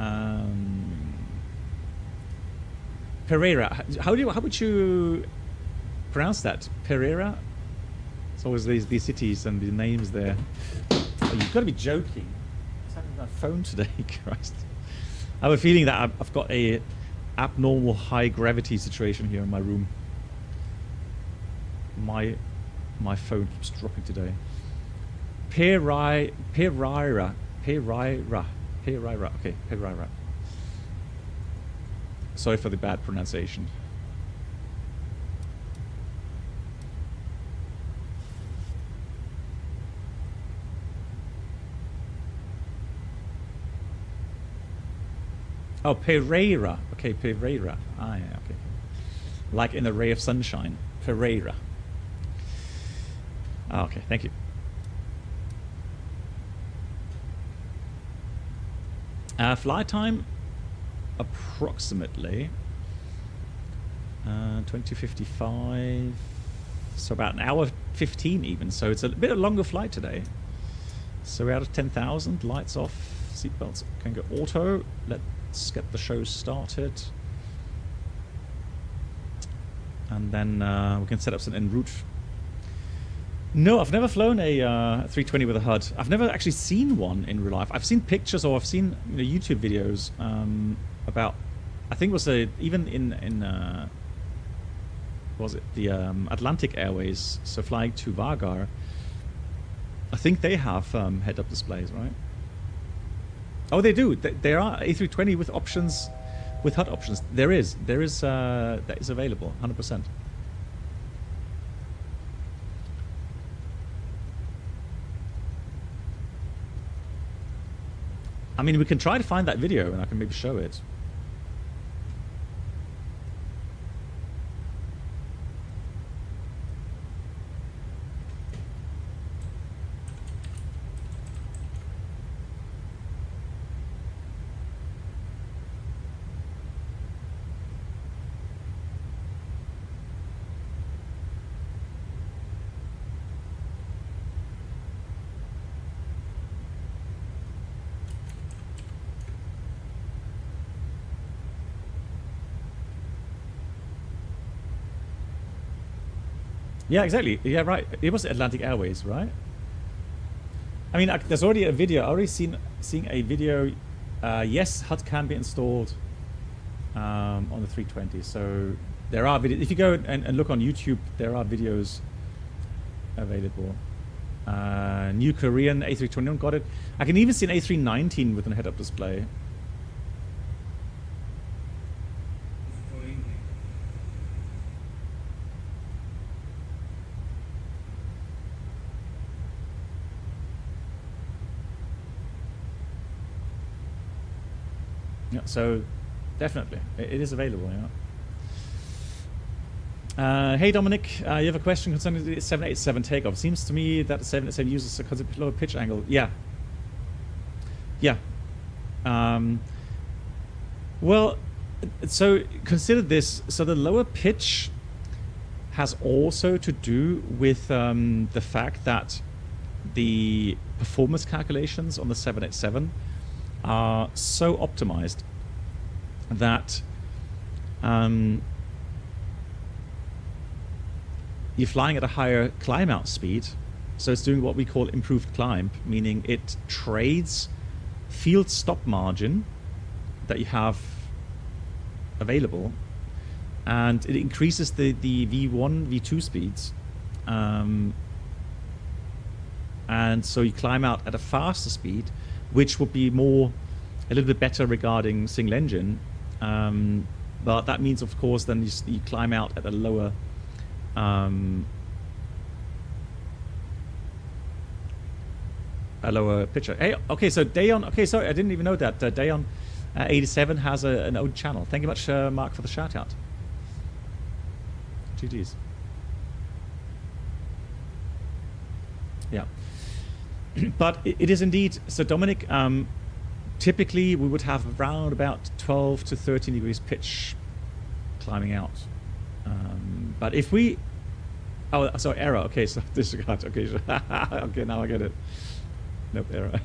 Pereira. How would you pronounce that? Pereira? It's always these cities and the names there. Oh, you've got to be joking. What's happening to my phone today? Christ. I have a feeling that I've got a abnormal high gravity situation here in my room. My phone keeps dropping today. Pereira. Okay, Pereira. Sorry for the bad pronunciation. Oh, Pereira. Okay, Pereira. Ah, yeah, okay. Like in a ray of sunshine. Pereira. Ah, okay, thank you. Flight time, approximately 20:55. So about an hour 15 even. So it's a bit of a longer flight today. So we're out of 10,000. Lights off. Seatbelts can go auto. Let's get the show started. And then we can set up some en route. No, I've never flown a 320 with a HUD. I've never actually seen one in real life. I've seen pictures or I've seen YouTube videos about. I think it was even in was it the Atlantic Airways? So flying to Vargar. I think they have head-up displays, right? Oh, they do. There are A320 with options, with HUD options. There is that is available, 100%. I mean, we can try to find that video and I can maybe show it. Yeah, exactly. Yeah, right. It was Atlantic Airways, right? I mean, there's already a video. I already seeing a video. Yes, HUD can be installed on the 320. So there are videos. If you go and look on YouTube, there are videos available. New Korean A321 got it. I can even see an A319 with a head-up display. Yeah, so definitely, it is available. Yeah. Hey Dominic, you have a question concerning the 787 takeoff. Seems to me that the 787 uses a considerably lower pitch angle. Yeah. Yeah. Well, so consider this. So the lower pitch has also to do with the fact that the performance calculations on the 787 are so optimized that you're flying at a higher climb out speed. So it's doing what we call improved climb, meaning it trades field stop margin that you have available, and it increases the V1, V2 speeds. And so you climb out at a faster speed, which would be a little bit better regarding single engine. But that means, of course, then you climb out at a lower picture. Hey, okay, so Dayon. Okay, sorry, I didn't even know that. Dayon 87 has an old channel. Thank you much, Mark, for the shout out. GG's. Yeah. But it is indeed, so Dominic, typically we would have around about 12 to 13 degrees pitch climbing out. But if we, oh, sorry, error, okay, so disregard, okay, sure. Okay, now I get it. Nope, error.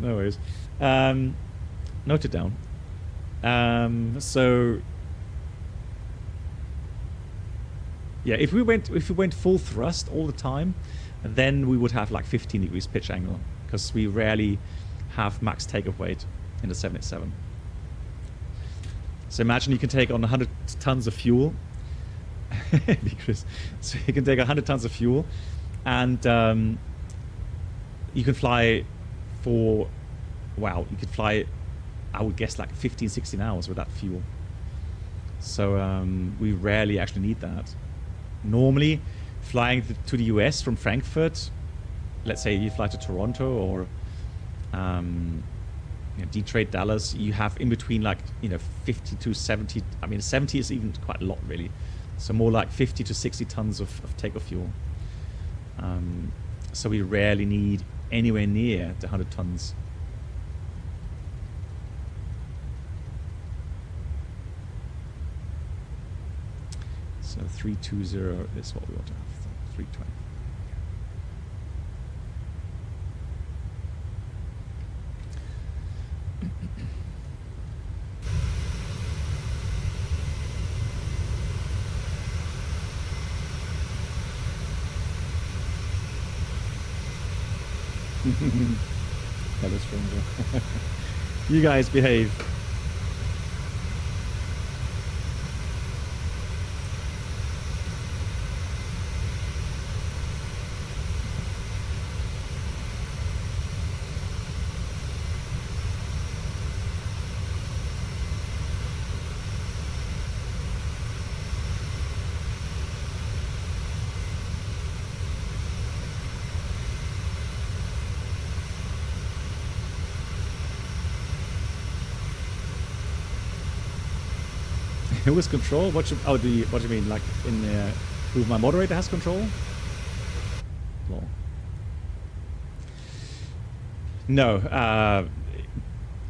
No worries. Note it down. So, yeah, if we went full thrust all the time, then we would have like 15 degrees pitch angle, because we rarely have max takeoff weight in the 787. So imagine you can take on 100 tons of fuel. So you can take 100 tons of fuel, and you can fly for, wow, you could fly, I would guess, like 15, 16 hours with that fuel. So we rarely actually need that. Normally, flying to the US from Frankfurt, let's say you fly to Toronto or Detroit, Dallas, you have in between like 50 to 70. I mean, 70 is even quite a lot, really. So more like 50 to 60 tons of takeoff fuel. So we rarely need anywhere near the 100 tons. So 320 is what we want to have. 320. Hello, stranger. You guys behave. Who has control? What do you mean? Like in who my moderator has control? Lol. No,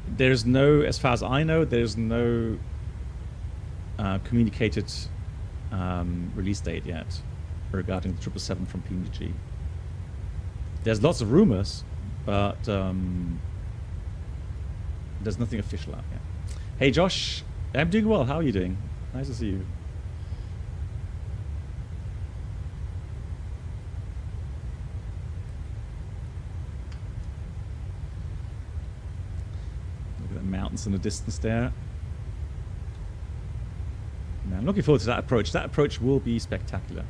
there's no, as far as I know, there's no communicated release date yet regarding the 777 from PMDG. There's lots of rumors, but there's nothing official out yet. Hey Josh, I'm doing well. How are you doing? Nice to see you. Look at the mountains in the distance there. Man, I'm looking forward to that approach. That approach will be spectacular.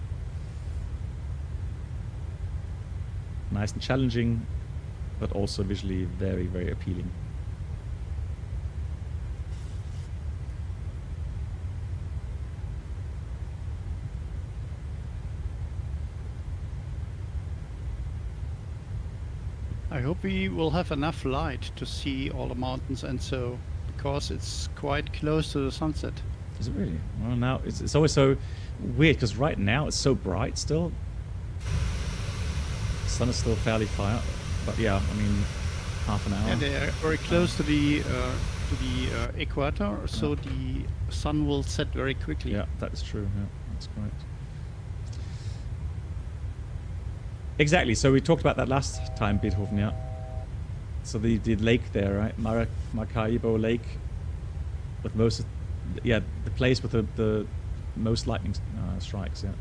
Nice and challenging, but also visually very, very appealing. I hope we will have enough light to see all the mountains and so, because it's quite close to the sunset. Is it really? Well, now it's always so weird because right now it's so bright still. The sun is still fairly far, but yeah, I mean, half an hour. And they are very close to the equator, so the sun will set very quickly. Yeah, that is true. Yeah, that's correct. Exactly. So we talked about that last time, Beethoven. Yeah. So the lake there, right? Maracaibo Lake, with most, the place with the most lightning strikes. Yeah.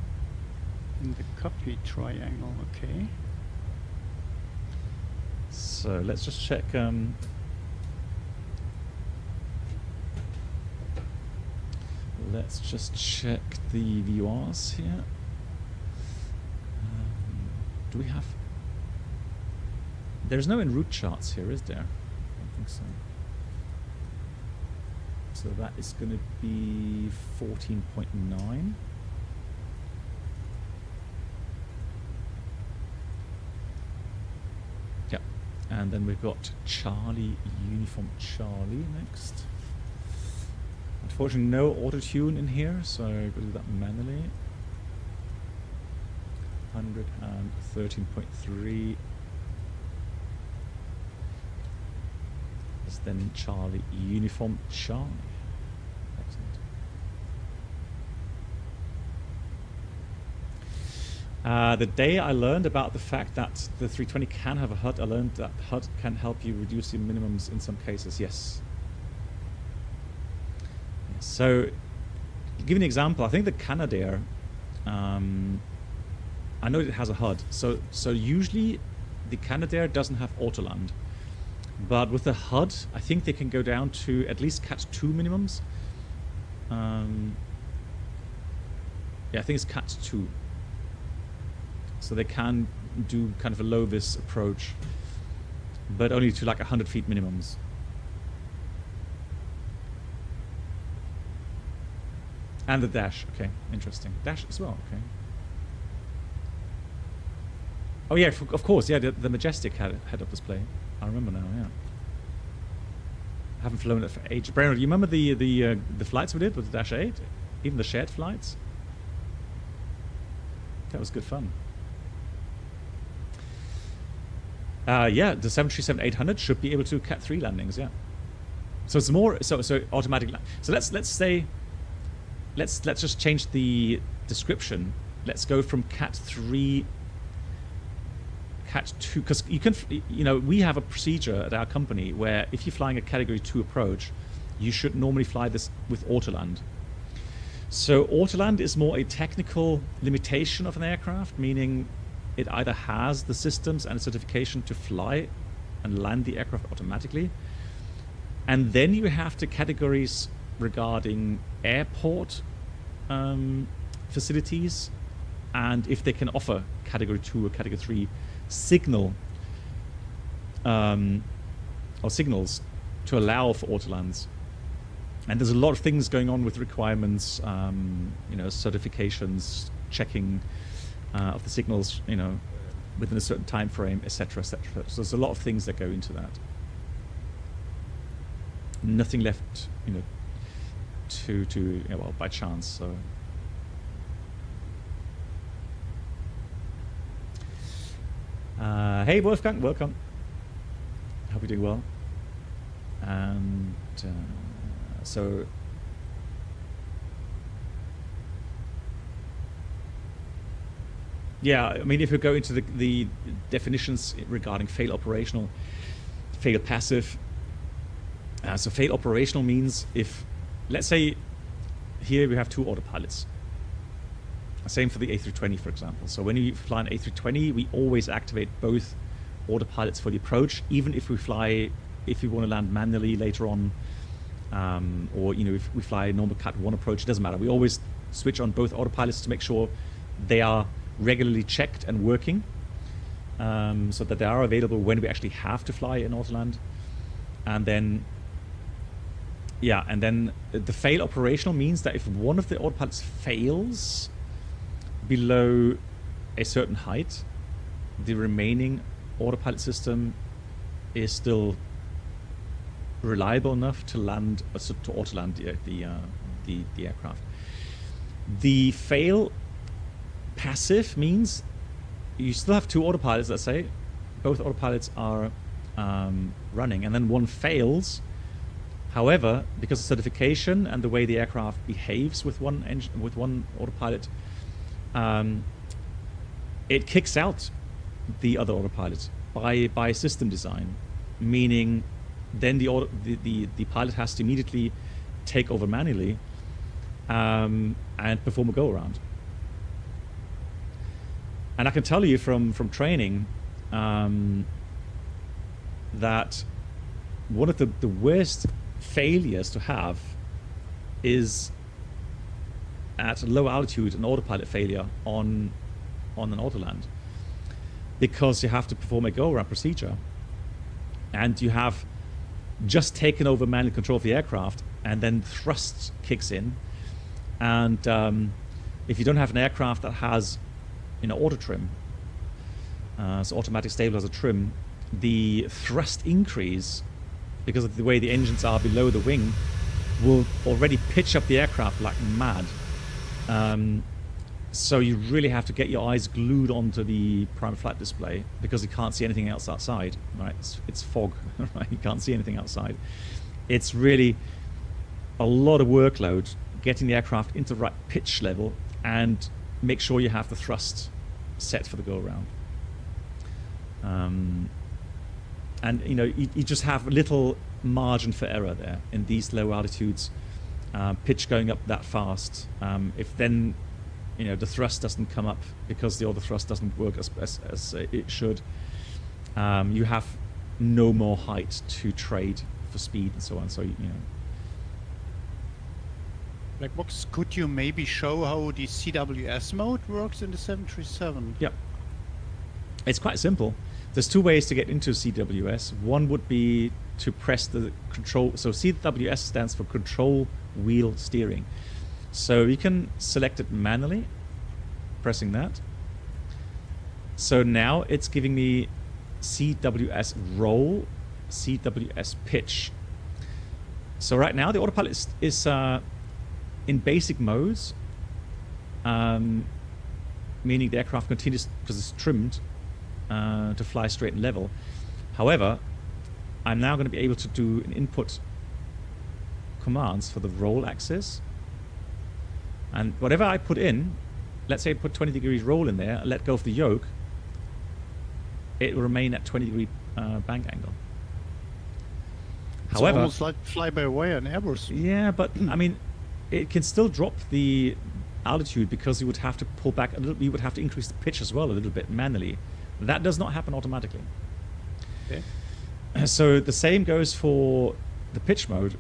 In the copy triangle. Okay. So let's just check. Let's just check the VORs here. Do we have... There's no en route charts here, is there? I don't think so. So that is going to be 14.9. Yeah. And then we've got Charlie, Uniform Charlie next. Unfortunately, no auto-tune in here, so I've got to do that manually. 113.3 is then Charlie, Uniform Charlie. Excellent. The day I learned about the fact that the 320 can have a HUD, I learned that HUD can help you reduce your minimums in some cases. Yes. So, to give you an example, I think the Canadair, I know it has a HUD. So usually the Canadair doesn't have autoland. But with the HUD, I think they can go down to at least Cat 2 minimums. Yeah, I think it's Cat 2. So they can do kind of a low-vis approach, but only to like 100 feet minimums. And the dash, okay, interesting. Dash as well, okay. Oh yeah, of course, yeah, the Majestic had head-up display. I remember now, yeah. I haven't flown it for ages. Pereira, you remember the flights we did with the Dash 8? Even the shared flights? That was good fun. Yeah, the 737-800 should be able to do Cat 3 landings, yeah. So it's more, so automatic. So let's say, let's just change the description. Let's go from Cat 3, Cat 2, because you can, we have a procedure at our company where if you're flying a Category 2 approach, you should normally fly this with autoland. So autoland is more a technical limitation of an aircraft, meaning it either has the systems and certification to fly and land the aircraft automatically, and then you have the categories regarding airport facilities, and if they can offer Category 2 or Category 3 signal or signals to allow for autolands. And there's a lot of things going on with requirements, certifications, checking of the signals, within a certain time frame, etc., etc. So there's a lot of things that go into that. Nothing left, by chance. So. Hey Wolfgang, welcome. Hope you're doing well. And so. Yeah, I mean, if you go into the definitions regarding fail operational, fail passive. So fail operational means if, let's say, here we have two autopilots. Same for the A320, for example. So when you fly an A320, we always activate both autopilots for the approach, even if we want to land manually later on, or if we fly a normal Cat 1 approach, it doesn't matter. We always switch on both autopilots to make sure they are regularly checked and working, so that they are available when we actually have to fly an autoland. And then, the fail operational means that if one of the autopilots fails below a certain height, the remaining autopilot system is still reliable enough to land, to auto land the aircraft. The fail passive means you still have two autopilots, let's say. Both autopilots are running, and then one fails. However, because of certification and the way the aircraft behaves with one engine, with one autopilot, it kicks out the other autopilot by system design, meaning then the pilot has to immediately take over manually and perform a go around. And I can tell you from training that one of the worst failures to have is at low altitude an autopilot failure on an autoland, because you have to perform a go around procedure and you have just taken over manual control of the aircraft, and then thrust kicks in, and if you don't have an aircraft that has auto trim, so automatic stabilizer trim, the thrust increase because of the way the engines are below the wing will already pitch up the aircraft like mad. So you really have to get your eyes glued onto the private flight display, because you can't see anything else outside, right? It's fog, right? You can't see anything outside. It's really a lot of workload getting the aircraft into the right pitch level and make sure you have the thrust set for the go around. And you just have little margin for error there in these low altitudes, pitch going up that fast. If then the thrust doesn't come up because the other thrust doesn't work as it should, you have no more height to trade for speed and so on. So Blackbox, could you maybe show how the CWS mode works in the 737? Yeah, it's quite simple. There's two ways to get into CWS. One would be to press the control. So CWS stands for control wheel steering. So you can select it manually, pressing that. So now it's giving me CWS roll, CWS pitch. So right now the autopilot is in basic modes, meaning the aircraft continues, because it's trimmed, to fly straight and level. However, I'm now going to be able to do an input commands for the roll axis, and whatever I put in, let's say I put 20 degrees roll in there, let go of the yoke, it will remain at 20 degree bank angle. It's However, almost like fly-by-wire and Airbus. yeah, but I mean, it can still drop the altitude because you would have to pull back a little. You would have to increase the pitch as well a little bit manually. That does not happen automatically. Okay. So the same goes for the pitch mode.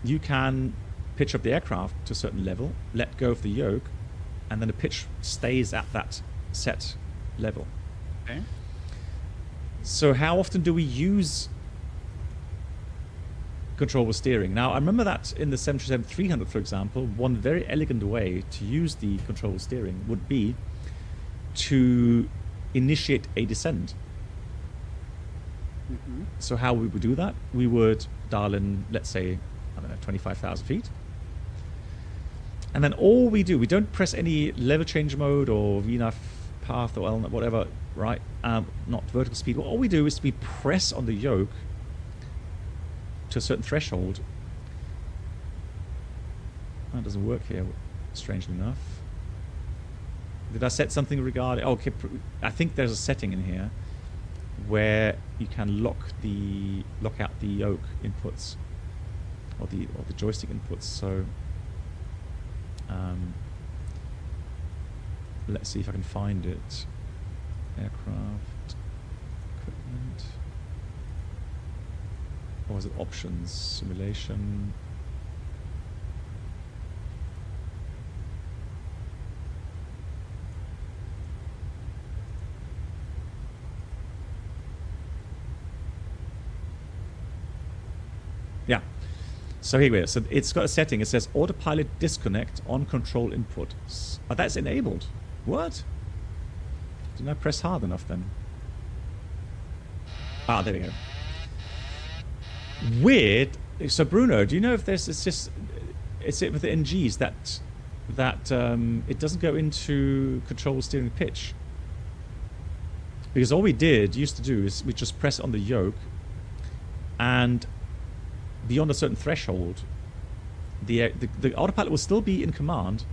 You can pitch up the aircraft to a certain level, let go of the yoke, and then the pitch stays at that set level. Okay. So how often do we use control with steering? Now, I remember that in the 737-300, for example, one very elegant way to use the control with steering would be to initiate a descent. Mm-hmm. So how we would do that? We would dial in, let's say, I don't know, 25,000 feet. And then all we do, we don't press any level change mode or VNAV path or LNAV, whatever, right? Not vertical speed. All we do is we press on the yoke to a certain threshold. That doesn't work here, strangely enough. Did I set something regarding... Oh, okay, I think there's a setting in here where you can lock out the yoke inputs or the joystick inputs. So let's see if I can find it. Aircraft equipment. Or was it options? Simulation. Yeah. So here we are. So it's got a setting. It says autopilot disconnect on control input. But that's enabled. What? Didn't I press hard enough then? Ah, there we go. Weird. So Bruno, do you know if there's it's it with the NGs that it doesn't go into control steering pitch? Because all we used to do is we just press on the yoke, and beyond a certain threshold, the autopilot will still be in command.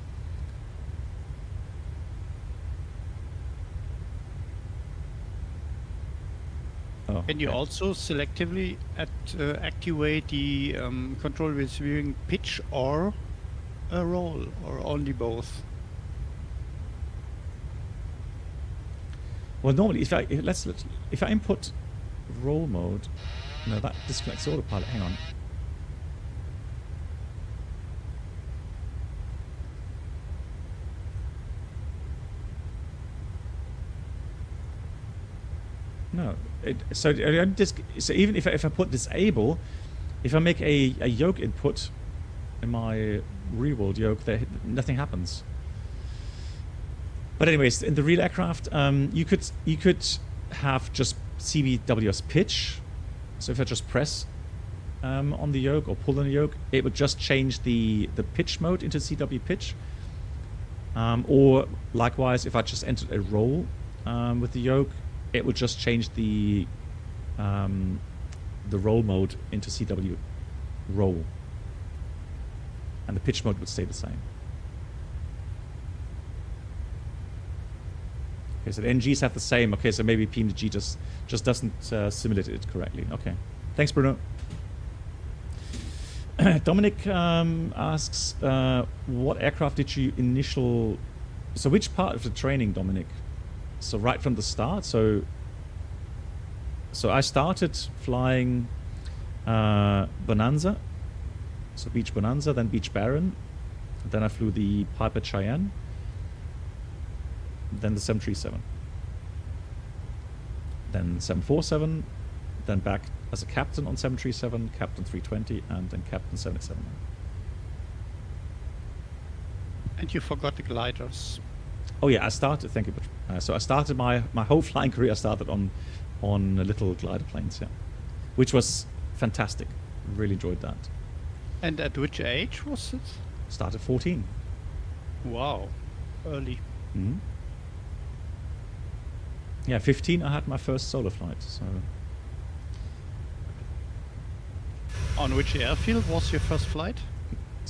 Oh, Can you okay. also selectively activate the control with steering pitch or a roll, or only both? Well, normally, if I input roll mode, no, that disconnects the autopilot. Hang on. No, so even if I put disable, if I make a yoke input in my real-world yoke, nothing happens. But anyways, in the real aircraft, you could have just CBWS pitch. So if I just press on the yoke or pull on the yoke, it would just change the pitch mode into CW pitch. Or likewise, if I just entered a roll with the yoke, it would just change the roll mode into CW roll, and the pitch mode would stay the same. Okay, so the NGs have the same. Okay, so maybe PMDG just doesn't simulate it correctly. Okay, thanks, Bruno. Dominic asks, what aircraft did you so which part of the training, Dominic? So right from the start. So I started flying Bonanza, so Beach Bonanza, then Beach Baron, then I flew the Piper Cheyenne, then the 737, then 747, then back as a captain on 737, Captain 320, and then Captain 787. And you forgot the gliders. Oh yeah, I started. Thank you. So I started my whole flying career. I started on little glider planes, yeah, which was fantastic. Really enjoyed that. And at which age was it? Started 14. Wow, early. Mm-hmm. Yeah, 15. I had my first solo flight. So On which airfield was your first flight?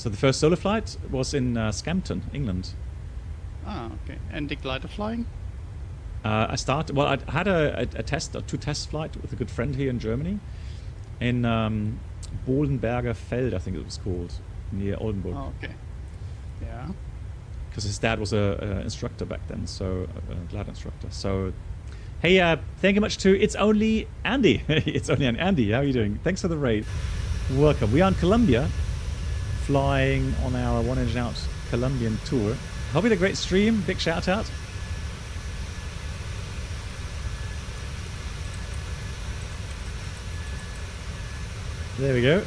the first solo flight was in Scampton, England. Ah, okay. And the glider flying? I started. Well, I had a two test flight with a good friend here in Germany, in Bohlenberger Feld, I think it was called, near Oldenburg. Oh, okay. Yeah. Because his dad was a instructor back then, so a glider instructor. So, hey, thank you much to It's Only Andy. It's Only Andy. How are you doing? Thanks for the raid. Welcome. We are in Colombia, flying on our one engine out Colombian tour. Hope you had a great stream. Big shout out. There we go.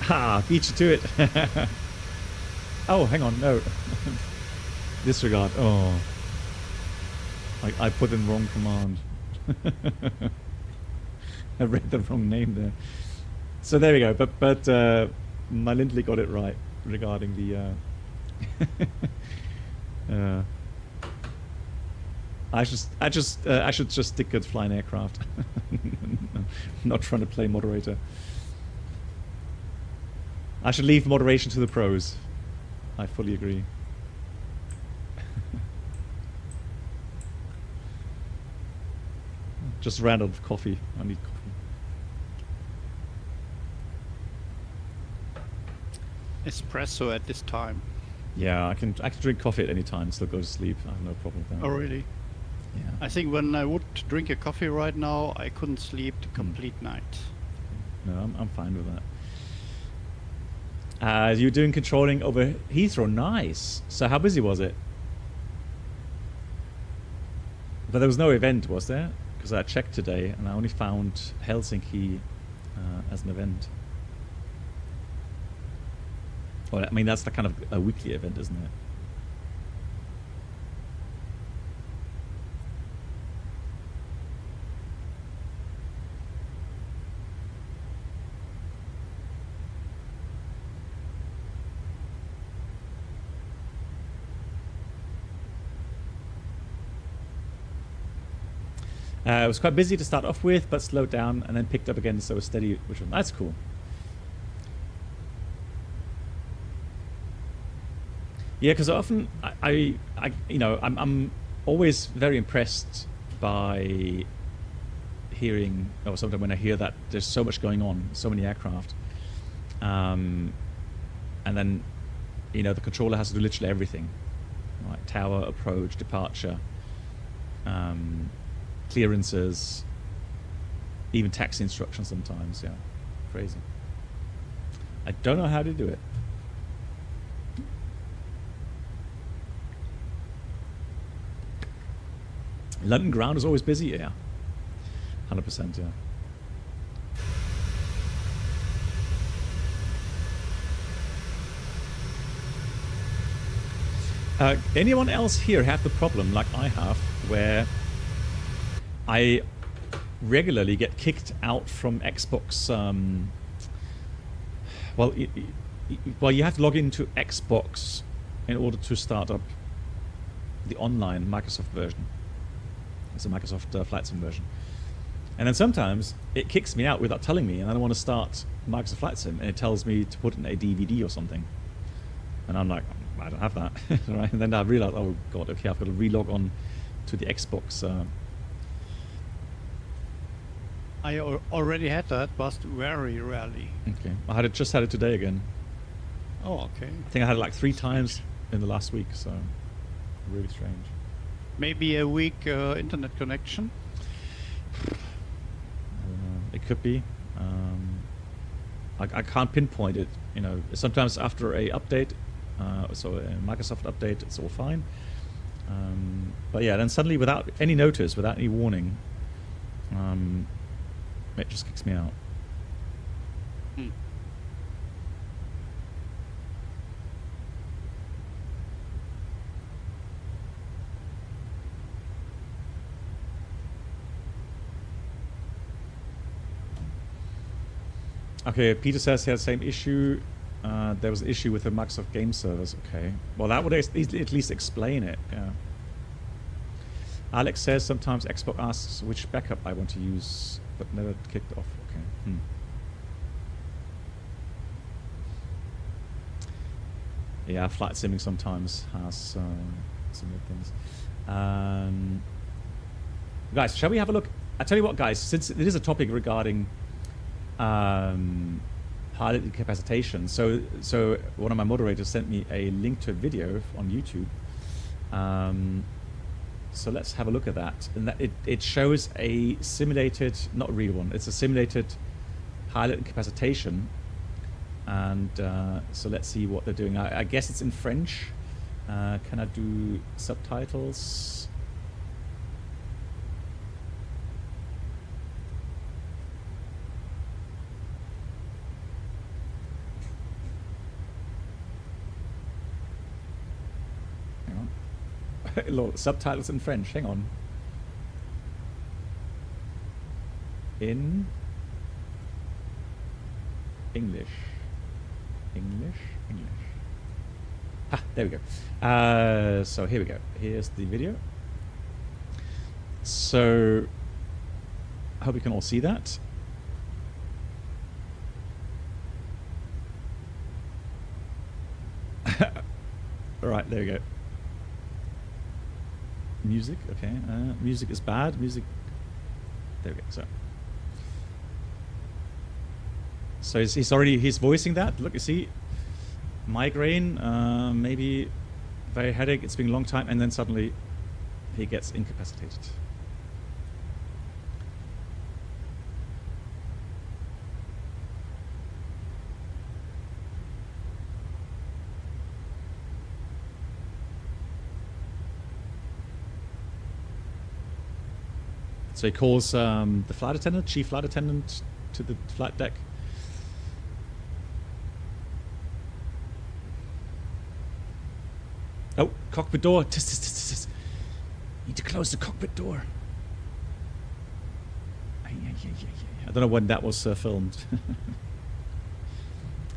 Ha! Beat you to it. Oh, hang on. No. Disregard. Oh. I put in wrong command. I read the wrong name there. So there we go. But my Lindley got it right regarding the... I should just stick at flying aircraft. I'm not trying to play moderator. I should leave moderation to the pros. I fully agree. Just ran out of coffee. I need coffee. Espresso at this time. Yeah, I can drink coffee at any time, still go to sleep. I have no problem with that. Oh, really? Yeah. I think when I would drink a coffee right now, I couldn't sleep the complete night. No, I'm fine with that. You're doing controlling over Heathrow. Nice. So how busy was it? But there was no event, was there? Because I checked today and I only found Helsinki as an event. Well, I mean, that's the kind of a weekly event, isn't it? It was quite busy to start off with, but slowed down and then picked up again, so it was steady, which was that's cool. Yeah, because often I you know, I'm always very impressed by hearing, or sometimes when I hear that there's so much going on, so many aircraft, and then, you know, the controller has to do literally everything, like tower, approach, departure, clearances, even taxi instructions sometimes. Yeah, crazy. I don't know how to do it. London ground is always busy. Yeah, 100%. Yeah. Anyone else here have the problem like I have, where I regularly get kicked out from Xbox? Well, you have to log into Xbox in order to start up the online Microsoft version. It's a Microsoft Flight Sim version. And then sometimes it kicks me out without telling me, and I don't want to start Microsoft Flight Sim, and it tells me to put in a DVD or something. And I'm like, I don't have that. Right? And then I realized, oh god, okay, I've got to relog on to the Xbox. I already had that, but very rarely. Okay, I just had it today again. Oh, okay. I think I had it like 3 times in the last week, so really strange. Maybe a weak internet connection. It could be. I can't pinpoint it. You know, sometimes after a update, so a Microsoft update, it's all fine. But yeah, then suddenly, without any notice, without any warning, it just kicks me out. Hmm. Okay, Peter says he has the same issue. There was an issue with the Microsoft game servers. Okay, well that would at least explain it. Yeah. Alex says sometimes Xbox asks which backup I want to use, but never kicked off. Okay. Yeah, flight simming sometimes has some weird things. Guys, shall we have a look? I tell you what, guys, since it is a topic regarding pilot incapacitation, so one of my moderators sent me a link to a video on YouTube. So let's have a look at that. And that it shows a simulated, not a real one, it's a simulated pilot incapacitation. And so let's see what they're doing. I guess it's in French. Can I do subtitles? Lord, subtitles in French. Hang on. In English. English. Ah, there we go. So here we go. Here's the video. So I hope you can all see that. All right, there we go. Music, okay. Music is bad. Music. There we go. So he's voicing that. Look, you see, migraine, maybe very headache. It's been a long time, and then suddenly he gets incapacitated. So he calls the flight attendant, chief flight attendant, to the flight deck. Oh, cockpit door. Tis. Need to close the cockpit door. I don't know when that was filmed.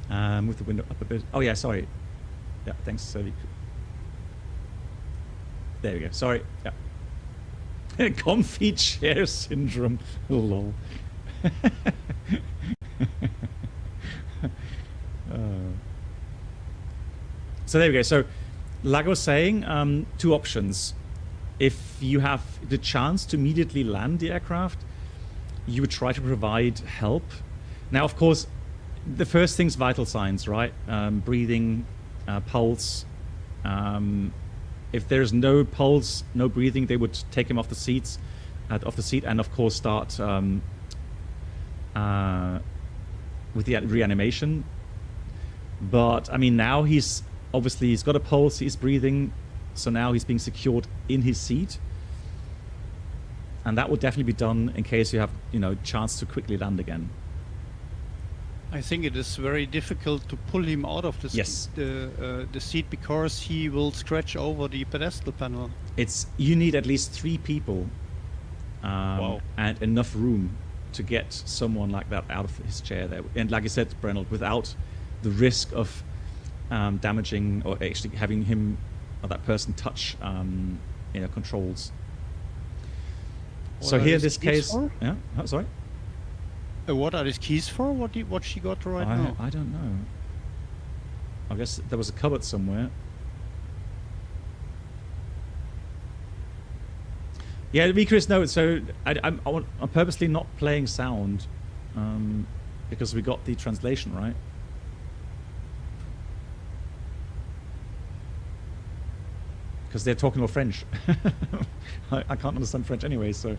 Move the window up a bit. Oh yeah, sorry. Yeah, thanks. There we go. Sorry. Yeah. Comfy chair syndrome. Lol. So there we go. So, like I was saying, two options. If you have the chance to immediately land the aircraft, you would try to provide help. Now, of course, the first thing's vital signs, right? Breathing, pulse. If there's no pulse, no breathing, they would take him off the seat, and of course start with the reanimation. But I mean, now he's got a pulse, he's breathing, so now he's being secured in his seat, and that would definitely be done in case you have, chance to quickly land again. I think it is very difficult to pull him out of the seat because he will scratch over the pedestal panel. You need at least 3 people Wow. and enough room to get someone like that out of his chair there. And like I said, Brennel, without the risk of damaging or actually having him or that person touch controls. So here in this case, yeah. Oh, sorry. What are these keys for? What she got right now? I don't know. I guess there was a cupboard somewhere. Yeah, to be curious, no. So I'm purposely not playing sound because we got the translation right. Because they're talking all French. I can't understand French anyway, so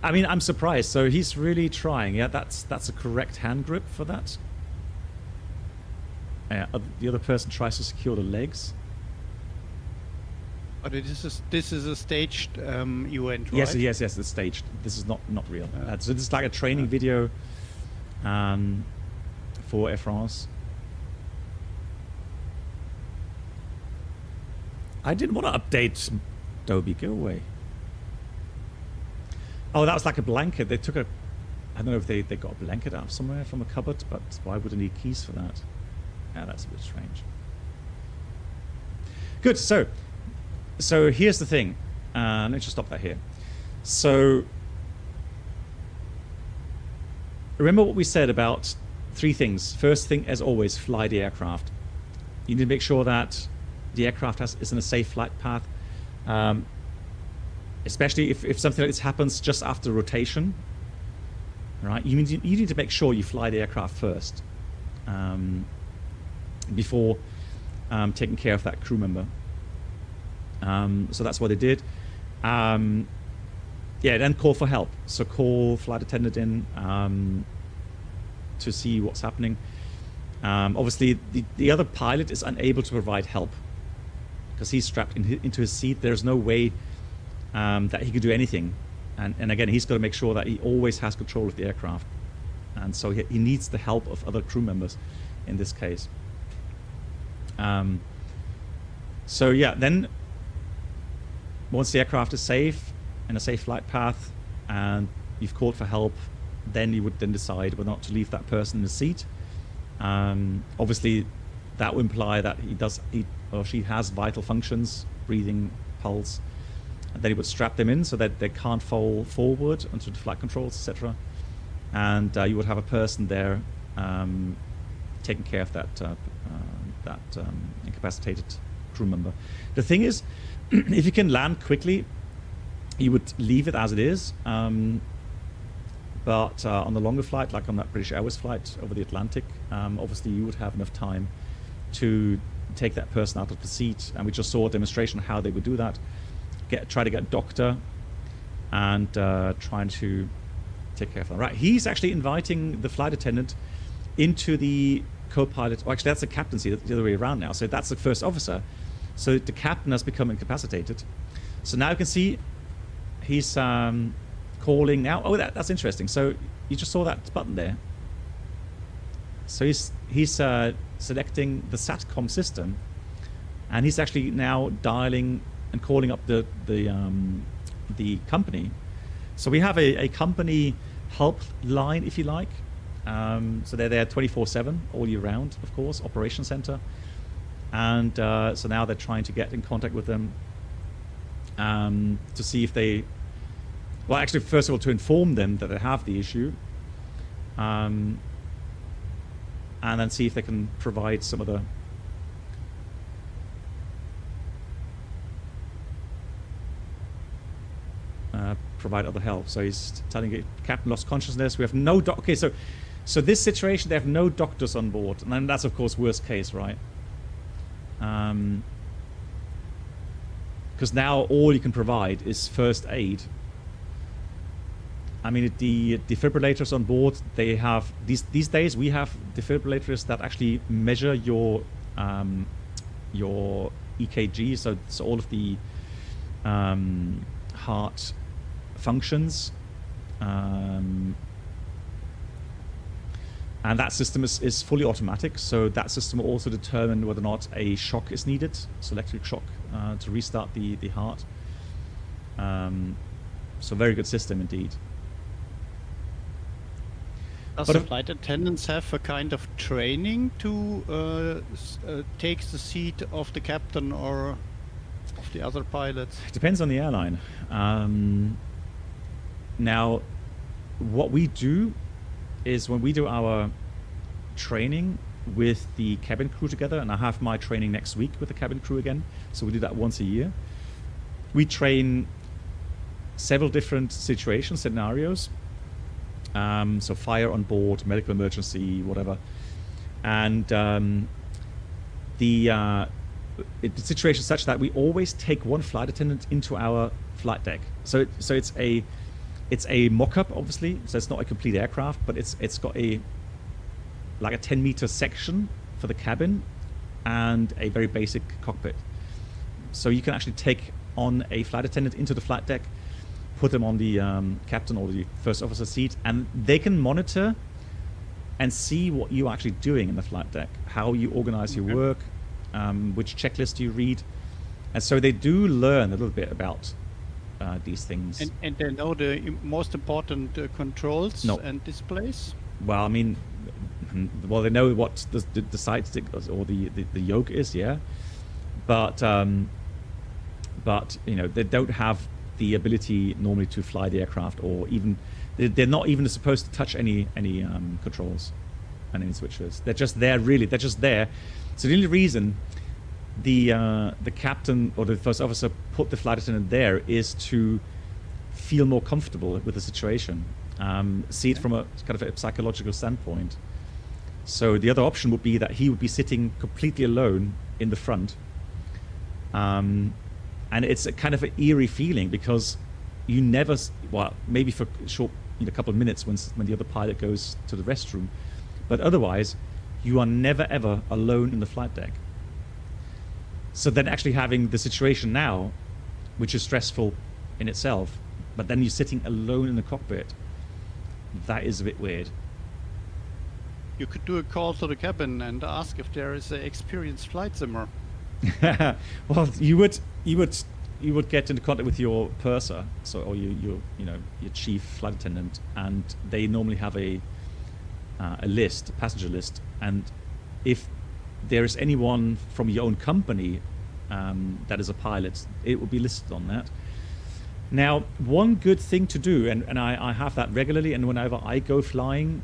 I mean, I'm surprised. So he's really trying. Yeah, that's a correct hand grip for that. The other person tries to secure the legs. But this is a staged event, right? Yes, it's staged. This is not real. So this is like a training video for Air France. I didn't want to update Dobie. Go away. Oh, that was like a blanket. They took I don't know if they got a blanket out somewhere from a cupboard, but why would they need keys for that? Yeah, that's a bit strange. Good. So here's the thing. Let's just stop that here. So remember what we said about 3 things. First thing, as always, fly the aircraft. You need to make sure that the aircraft is in a safe flight path, especially if something like this happens just after rotation. Right? You need to make sure you fly the aircraft first before taking care of that crew member. So that's what they did. Then call for help. So call flight attendant in to see what's happening. Obviously, the other pilot is unable to provide help because he's strapped into his seat. There's no way that he could do anything. And again, he's got to make sure that he always has control of the aircraft. And so he needs the help of other crew members in this case. Then once the aircraft is safe, in a safe flight path, and you've called for help, then you would then decide whether or not to leave that person in the seat. Obviously, that would imply that he or she has vital functions, breathing, pulse, and then you would strap them in so that they can't fall forward onto the flight controls, etc. And you would have a person there taking care of that incapacitated crew member. The thing is, if you can land quickly, you would leave it as it is. But on the longer flight, like on that British Airways flight over the Atlantic, obviously you would have enough time to take that person out of the seat. And we just saw a demonstration of how they would do that. Try to get a doctor and trying to take care of them. Right, he's actually inviting the flight attendant into the co-pilot. Oh, actually, that's the captain seat, the other way around now. So that's the first officer. So the captain has become incapacitated. So now you can see he's calling now. Oh, that's interesting. So you just saw that button there. So he's selecting the SATCOM system, and he's actually now dialing and calling up the company. So we have a company help line, if you like. So they're there 24/7 all year round, of course, operation center. And so now they're trying to get in contact with them. to see if they... Well, actually, first of all, to inform them that they have the issue. And then see if they can provide some other... provide other help. So he's telling it, Captain lost consciousness. We have no doc... Okay, so this situation, they have no doctors on board. And then that's, of course, worst case, right? Because now all you can provide is first aid. I mean, the defibrillators on board, they have... These days, we have defibrillators that actually measure your EKG, so all of the heart functions. And that system is fully automatic, so that system will also determine whether or not a shock is needed, so electric shock, to restart the heart. So very good system indeed. Does the flight attendants have a kind of training to take the seat of the captain or of the other pilots? It depends on the airline. Now, what we do is when we do our training with the cabin crew together, and I have my training next week with the cabin crew again, so we do that once a year. We train several different situations, scenarios. So fire on board, medical emergency, whatever. And the situation is such that we always take one flight attendant into our flight deck. So it's a mock-up, obviously. So it's not a complete aircraft, but it's got a 10-meter section for the cabin and a very basic cockpit. So you can actually take on a flight attendant into the flight deck, put them on the captain or the first officer seat, and they can monitor and see what you're actually doing in the flight deck, how you organize your work, which checklist you read. And so they do learn a little bit about these things. And they know the most important controls and displays? Well, I mean, they know what the side stick or the yoke is, yeah. But you know, they don't have the ability normally to fly the aircraft, or even they're not even supposed to touch any controls and any switches. They're just there, really. They're just there. So the only reason the captain or the first officer put the flight attendant there is to feel more comfortable with the situation, see it from a kind of a psychological standpoint. So the other option would be that he would be sitting completely alone in the front. And it's a kind of an eerie feeling because you never, well, maybe for a couple of minutes when the other pilot goes to the restroom, but otherwise you are never ever alone in the flight deck. So then actually having the situation now, which is stressful in itself, but then you're sitting alone in the cockpit, that is a bit weird. You could do a call to the cabin and ask if there is an experienced flight simmer. Well, you would get into contact with your purser, or your chief flight attendant, and they normally have a list, a passenger list, and if there is anyone from your own company that is a pilot, it will be listed on that. Now, one good thing to do, and I have that regularly, and whenever I go flying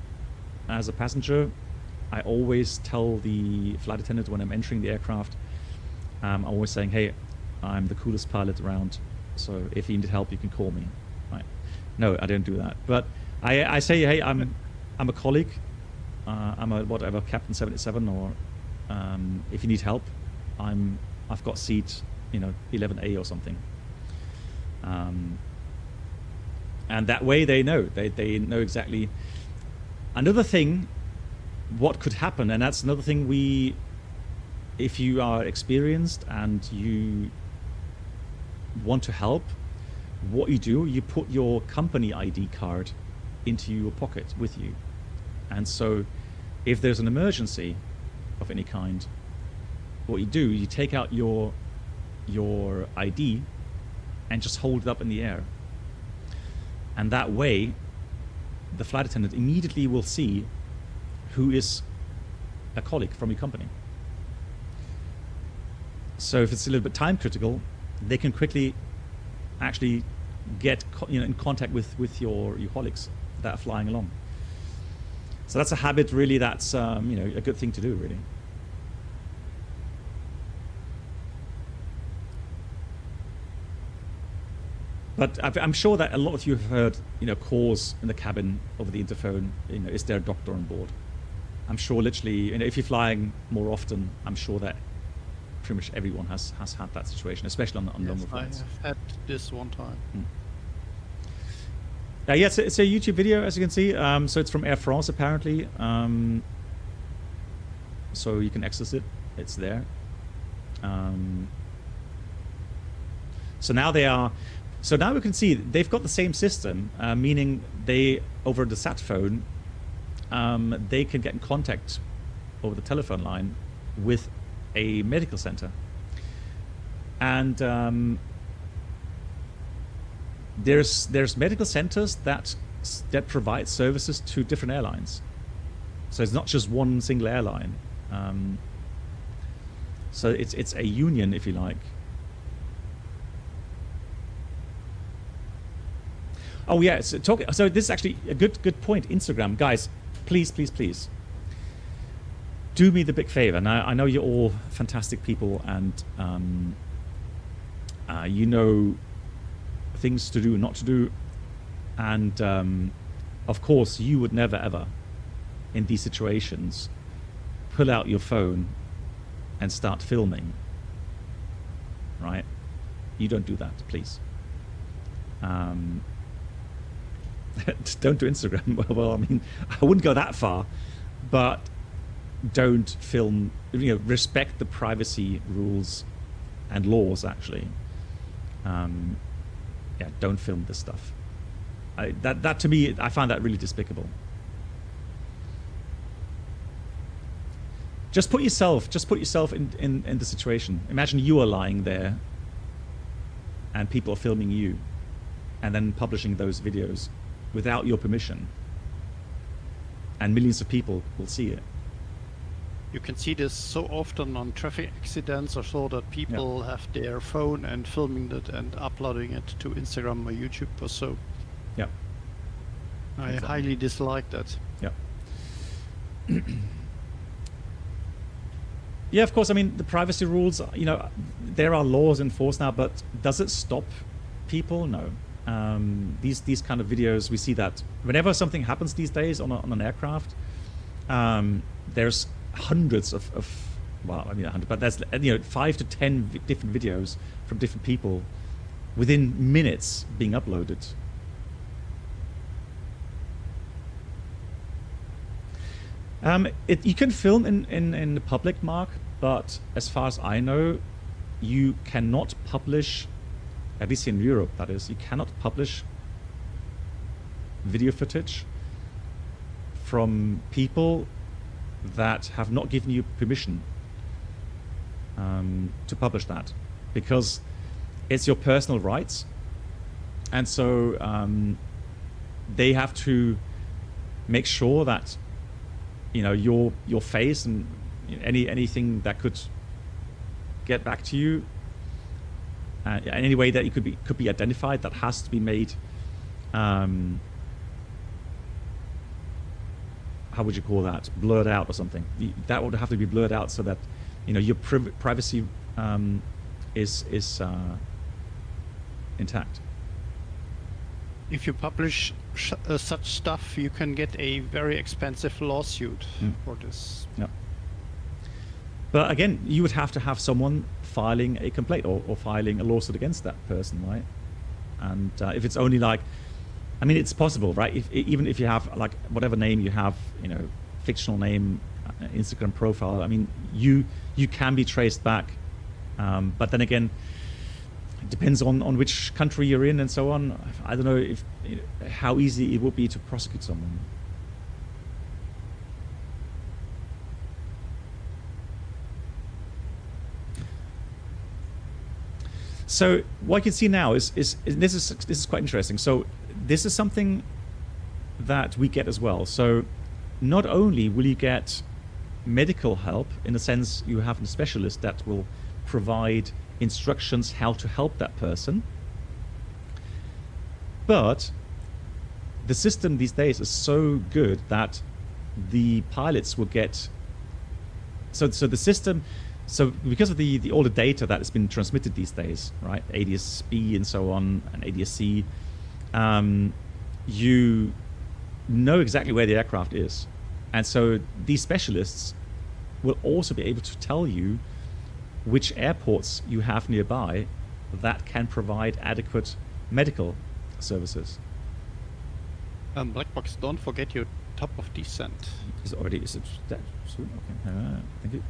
as a passenger, I always tell the flight attendant when I'm entering the aircraft, I'm always saying, hey, I'm the coolest pilot around, so if you need help, you can call me. Right? No, I don't do that. But I say, hey, I'm a colleague. I'm a whatever Captain 77, or if you need help, I've got seat 11A or something. And that way they know. They know exactly. Another thing, what could happen, and that's another thing if you are experienced and you want to help, what you do, you put your company ID card into your pocket with you. And so if there's an emergency of any kind, what you do, you take out your ID and just hold it up in the air. And that way, the flight attendant immediately will see who is a colleague from your company. So if it's a little bit time critical, they can quickly actually get in contact with your colleagues that are flying along. So that's a habit, really. That's a good thing to do, really. But I'm sure that a lot of you have heard, calls in the cabin over the interphone. Is there a doctor on board? I'm sure, literally, if you're flying more often, I'm sure that pretty much everyone has had that situation, especially on longer flights. I have had this one time. Yeah, it's a YouTube video, as you can see. So it's from Air France, apparently. So you can access it. It's there. So now they are. So now we can see they've got the same system, meaning they, over the sat phone, they can get in contact over the telephone line with a medical center. And there's medical centers that provide services to different airlines. So it's not just one single airline. So it's a union, if you like. Oh yeah, so this is actually a good point. Instagram, guys, please do me the big favor. Now I know you're all fantastic people, and you know things to do and not to do, and of course you would never ever in these situations pull out your phone and start filming, right? You don't do that, please. Don't do Instagram. Well, I mean, I wouldn't go that far, but don't film. Respect the privacy rules and laws. Actually, yeah, don't film this stuff. That to me, I find that really despicable. Just put yourself in the situation. Imagine you are lying there, and people are filming you, and then publishing those videos without your permission, and millions of people will see it. You can see this so often on traffic accidents or so, that people have their phone and filming it and uploading it to Instagram or YouTube or so. Yeah. I Exactly. highly dislike that. Yeah. Yeah, of course. I mean, the privacy rules, there are laws enforced now, but does it stop people? No. These kind of videos, we see that whenever something happens these days on an aircraft, there's hundreds of well, I mean 100, but there's 5 to 10 different videos from different people within minutes being uploaded. You can film in the public, Mark, but as far as I know, you cannot publish, at least in Europe, that is, you cannot publish video footage from people that have not given you permission to publish that, because it's your personal rights, and so they have to make sure that your face and anything that could get back to you, any way that it could be identified, that has to be made. How would you call that? Blurred out or something. That would have to be blurred out so that your privacy is intact. If you publish such stuff, you can get a very expensive lawsuit for this. Yeah. But again, you would have to have someone filing a complaint or filing a lawsuit against that person, right? And if it's only it's possible, right? Even if you have whatever name you have, fictional name, Instagram profile, I mean, you can be traced back. But then again, it depends on which country you're in and so on. I don't know how easy it would be to prosecute someone. So what you can see now is this is quite interesting. So this is something that we get as well. So not only will you get medical help, in the sense you have a specialist that will provide instructions how to help that person, But the system these days is so good that the pilots will get... So the system... So because of all the data that has been transmitted these days, right, ADS-B and so on, and ADS-C, you know exactly where the aircraft is. And so these specialists will also be able to tell you which airports you have nearby that can provide adequate medical services. Black box, don't forget your top of descent. Is it that soon? Okay. Thank you.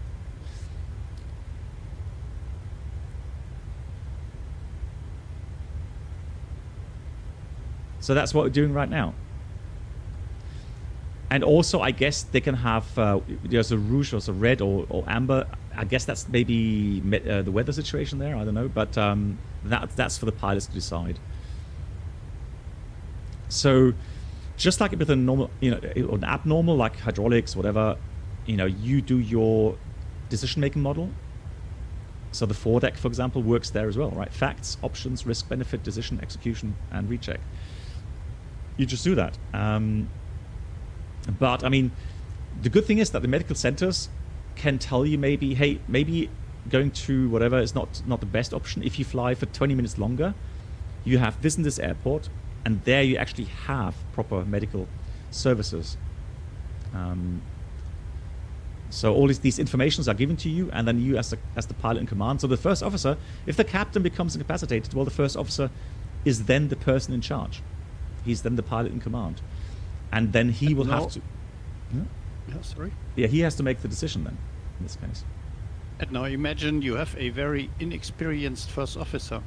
So that's what we're doing right now. And also, I guess they can have, there's a rouge or a red or amber. I guess that's maybe the weather situation there. I don't know. But that's for the pilots to decide. So just like with a normal, or an abnormal, like hydraulics, whatever, you do your decision-making model. So the foredeck, for example, works there as well, right? Facts, options, risk, benefit, decision, execution, and recheck. You just do that. But I mean, the good thing is that the medical centers can tell you maybe, hey, maybe going to whatever is not the best option. If you fly for 20 minutes longer, you have this in this airport, and there you actually have proper medical services. So all these informations are given to you, and then you as the pilot in command. So the first officer, if the captain becomes incapacitated, well, the first officer is then the person in charge. He's then the pilot in command. And then he will have to... Yeah, sorry? Yeah, he has to make the decision then, in this case. And now imagine you have a very inexperienced first officer.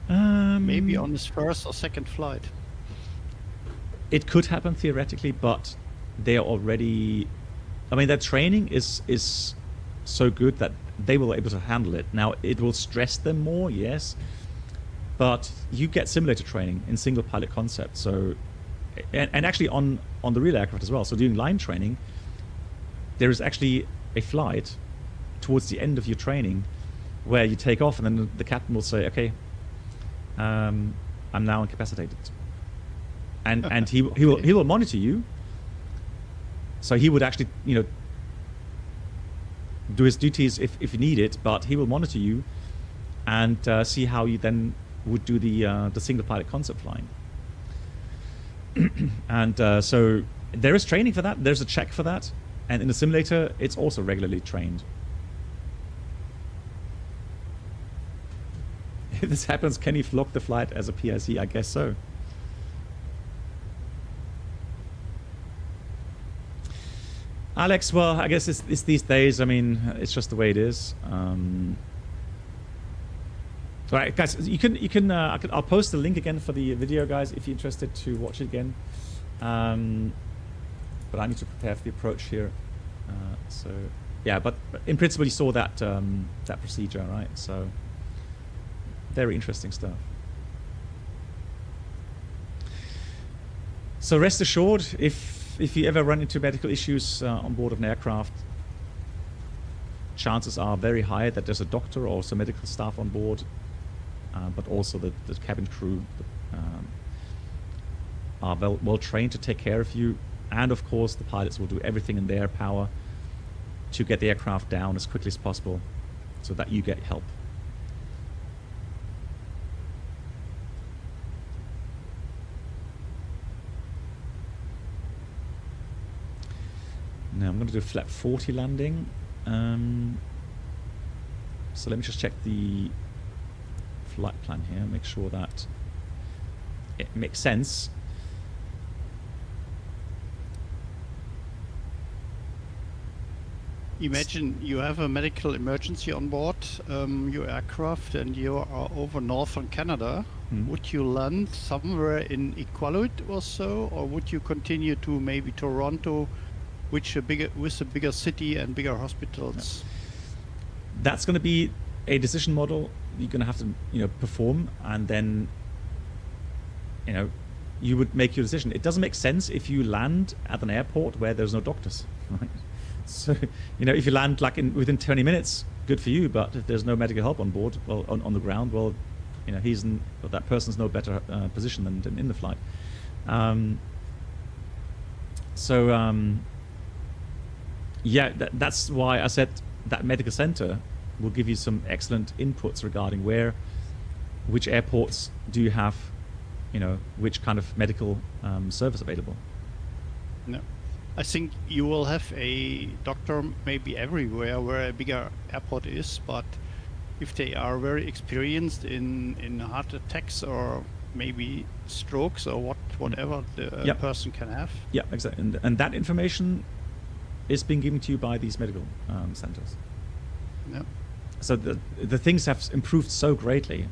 Maybe on his first or second flight. It could happen theoretically, but they are already... I mean, their training is so good that they will be able to handle it. Now, it will stress them more, yes, but you get simulator training in single pilot concept. So, and actually on the real aircraft as well. So doing line training, there is actually a flight towards the end of your training where you take off, and then the captain will say, "Okay, I'm now incapacitated," and he will monitor you. So he would actually, do his duties if you need it, but he will monitor you and see how you then would do the single pilot concept flying. And so there is training for that. There's a check for that, and in the simulator, it's also regularly trained. If this happens, can he flog the flight as a PIC? I guess so. Alex, well, I guess it's these days. I mean, it's just the way it is. Right, guys, I'll post the link again for the video, guys, if you're interested to watch it again. But I need to prepare for the approach here. So, yeah, but in principle, you saw that that procedure, right? So, very interesting stuff. So rest assured, if you ever run into medical issues on board of an aircraft, chances are very high that there's a doctor or some medical staff on board, but also the cabin crew are well trained to take care of you, and of course the pilots will do everything in their power to get the aircraft down as quickly as possible so that you get help. Now I'm going to do a flat 40 landing. So let me just check the flight plan here, make sure that it makes sense. Imagine you have a medical emergency on board your aircraft, and you are over northern Canada. Would you land somewhere in Iqaluit or so, or would you continue to maybe Toronto, with a bigger city and bigger hospitals? That's going to be a decision model you're going to have to perform, and then you would make your decision. It doesn't make sense if you land at an airport where there's no doctors, right? So if you land like within 20 minutes, good for you, but if there's no medical help on board, well, on the ground, well, You know, that person's no better position than in the flight. Yeah, that's why I said that medical center will give you some excellent inputs regarding which airports do you have, you know, which kind of medical service available. No. I think you will have a doctor maybe everywhere where a bigger airport is, but if they are very experienced in heart attacks or maybe strokes or whatever the person can have. Yeah, exactly. And that information is being given to you by these medical centers. Yeah. So the things have improved so greatly.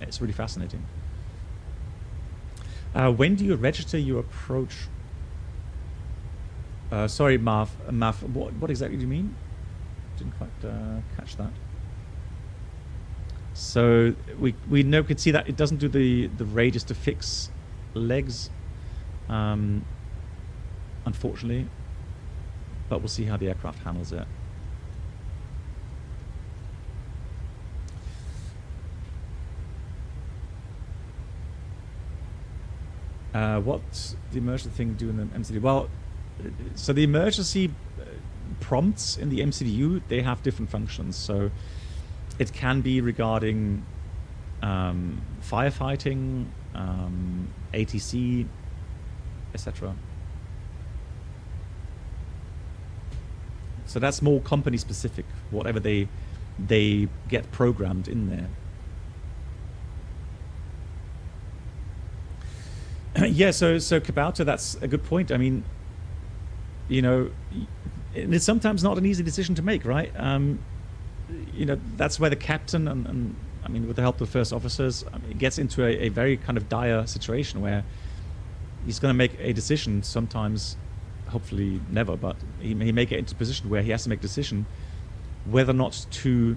It's really fascinating. When do you register your approach? Sorry, Marv. What exactly do you mean? Didn't quite catch that. So we know, could see that it doesn't do the radius to fix legs, unfortunately. But we'll see how the aircraft handles it. What's the emergency thing do in the MCDU? Well, so the emergency prompts in the MCDU, they have different functions. So it can be regarding firefighting, ATC, etc. So that's more company specific, whatever they get programmed in there. Yeah, so Kabauta, that's a good point. I mean, you know, it's sometimes not an easy decision to make, right? You know, that's where the captain and I mean, with the help of the first officers, gets into a very kind of dire situation where he's going to make a decision sometimes, hopefully never, but he may get into a position where he has to make a decision whether or not to,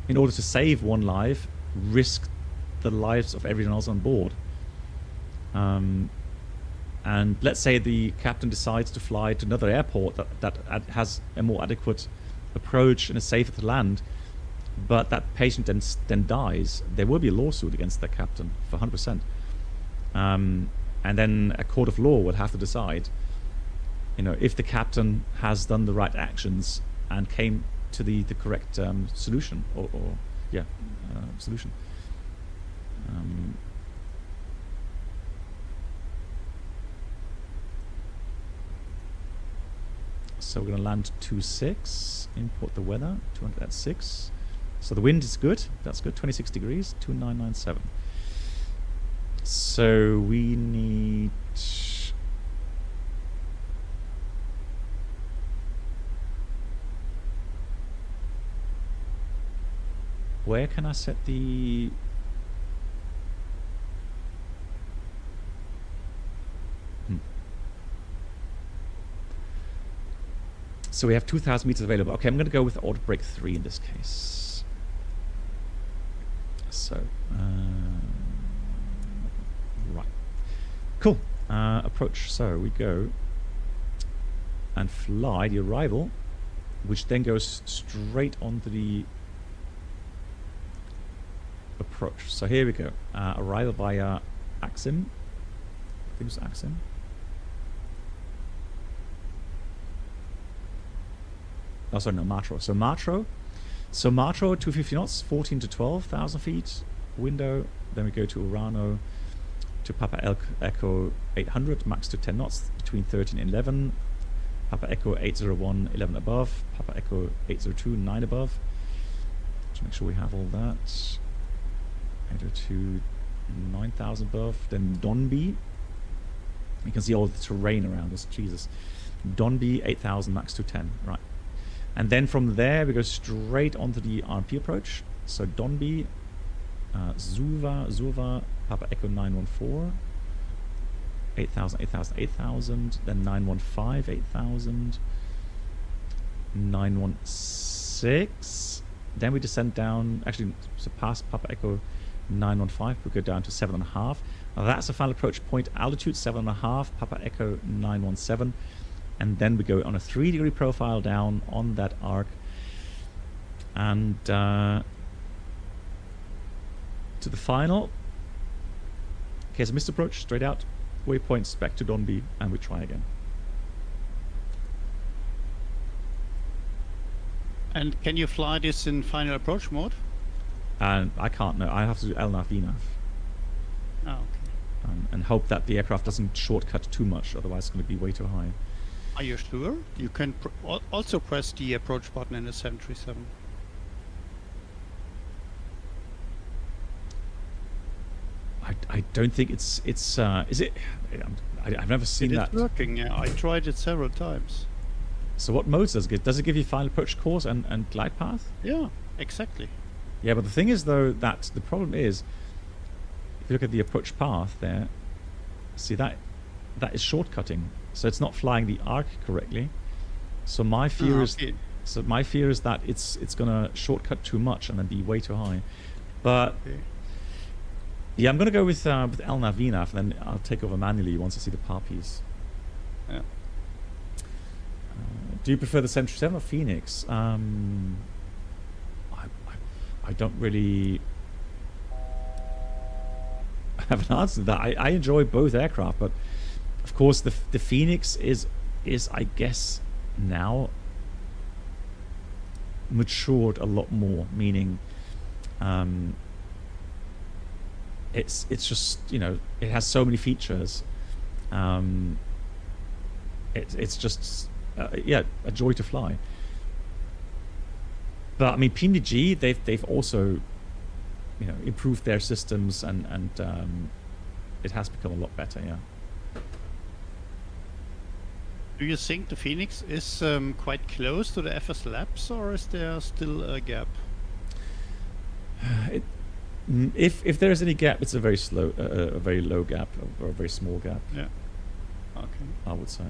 in order to save one life, risk the lives of everyone else on board. And let's say the captain decides to fly to another airport that has a more adequate approach and is safer to land, but that patient then dies. There will be a lawsuit against that captain for 100%. And then a court of law would have to decide, you know, if the captain has done the right actions and came to the correct solution solution. So we're going to land 26, import the weather, 200 at 6. So the wind is good, that's good, 26 degrees, 2997. So we need... Where can I set the... So we have 2,000 meters available. Okay, I'm going to go with auto brake 3 in this case. So, right. Cool. Approach. So we go and fly the arrival, which then goes straight onto the approach. So here we go. Arrival via Axim. I think it was Axim. Oh, sorry, no, Matro. So Matro, 250 knots, 14 to 12,000 feet window. Then we go to Urano, to Papa Echo 800, max to 10 knots, between 13 and 11. Papa Echo 801, 11 above. Papa Echo 802, 9 above. Just make sure we have all that. 802, 9,000 above. Then Donby. You can see all the terrain around us. Jesus. Donby 8,000, max to 10. Right. And then from there we go straight onto the RMP approach. So Donby, Zuva, Papa Echo 914, 8,000, 8,000, 8,000, then 915, 8,000, 916. Then we descend down, actually, so past Papa Echo 915, we go down to 7.5. Now that's the final approach point altitude, 7.5, Papa Echo 917. And then we go on a 3-degree profile down on that arc. And to the final. Okay, so missed approach, straight out. Waypoints back to Donby, and we try again. And can you fly this in final approach mode? And I can't, no. I have to do LNAV, VNAV. Oh, okay. And hope that the aircraft doesn't shortcut too much, otherwise it's going to be way too high. Are you sure? You can also press the approach button in the 737. I don't think it's is it? I've never seen that. It's working, yeah. I tried it several times. So what modes does it give? Does it give you final approach course and glide path? Yeah, exactly. Yeah, but the thing is though that the problem is, if you look at the approach path there, see that is shortcutting. So it's not flying the arc correctly. So my fear is that it's gonna shortcut too much and then be way too high. But yeah, I'm gonna go with LNAV VNAV, and then I'll take over manually once I see the PAR piece. Yeah. Do you prefer the 737 or Phoenix? I don't really have an answer to that. I enjoy both aircraft, but of course the Phoenix is I guess now matured a lot more, meaning it's just, you know, it has so many features. It's just yeah, a joy to fly. But I mean, PMDG, they've also, you know, improved their systems, and it has become a lot better. Yeah. Do you think the Phoenix is quite close to the FS Labs, or is there still a gap? If there is any gap, it's a very very low gap, or a very small gap. Yeah. Okay. I would say.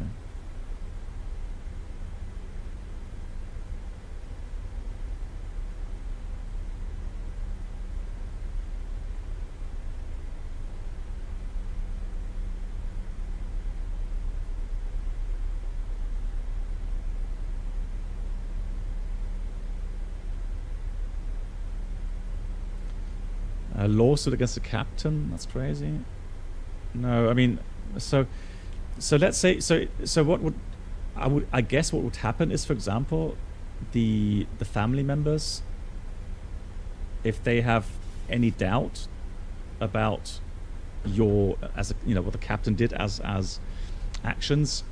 A lawsuit against the captain? That's crazy. No, I mean, so let's say, so what would I guess what would happen is, for example, the family members, if they have any doubt about your, as a, you know, what the captain did as actions,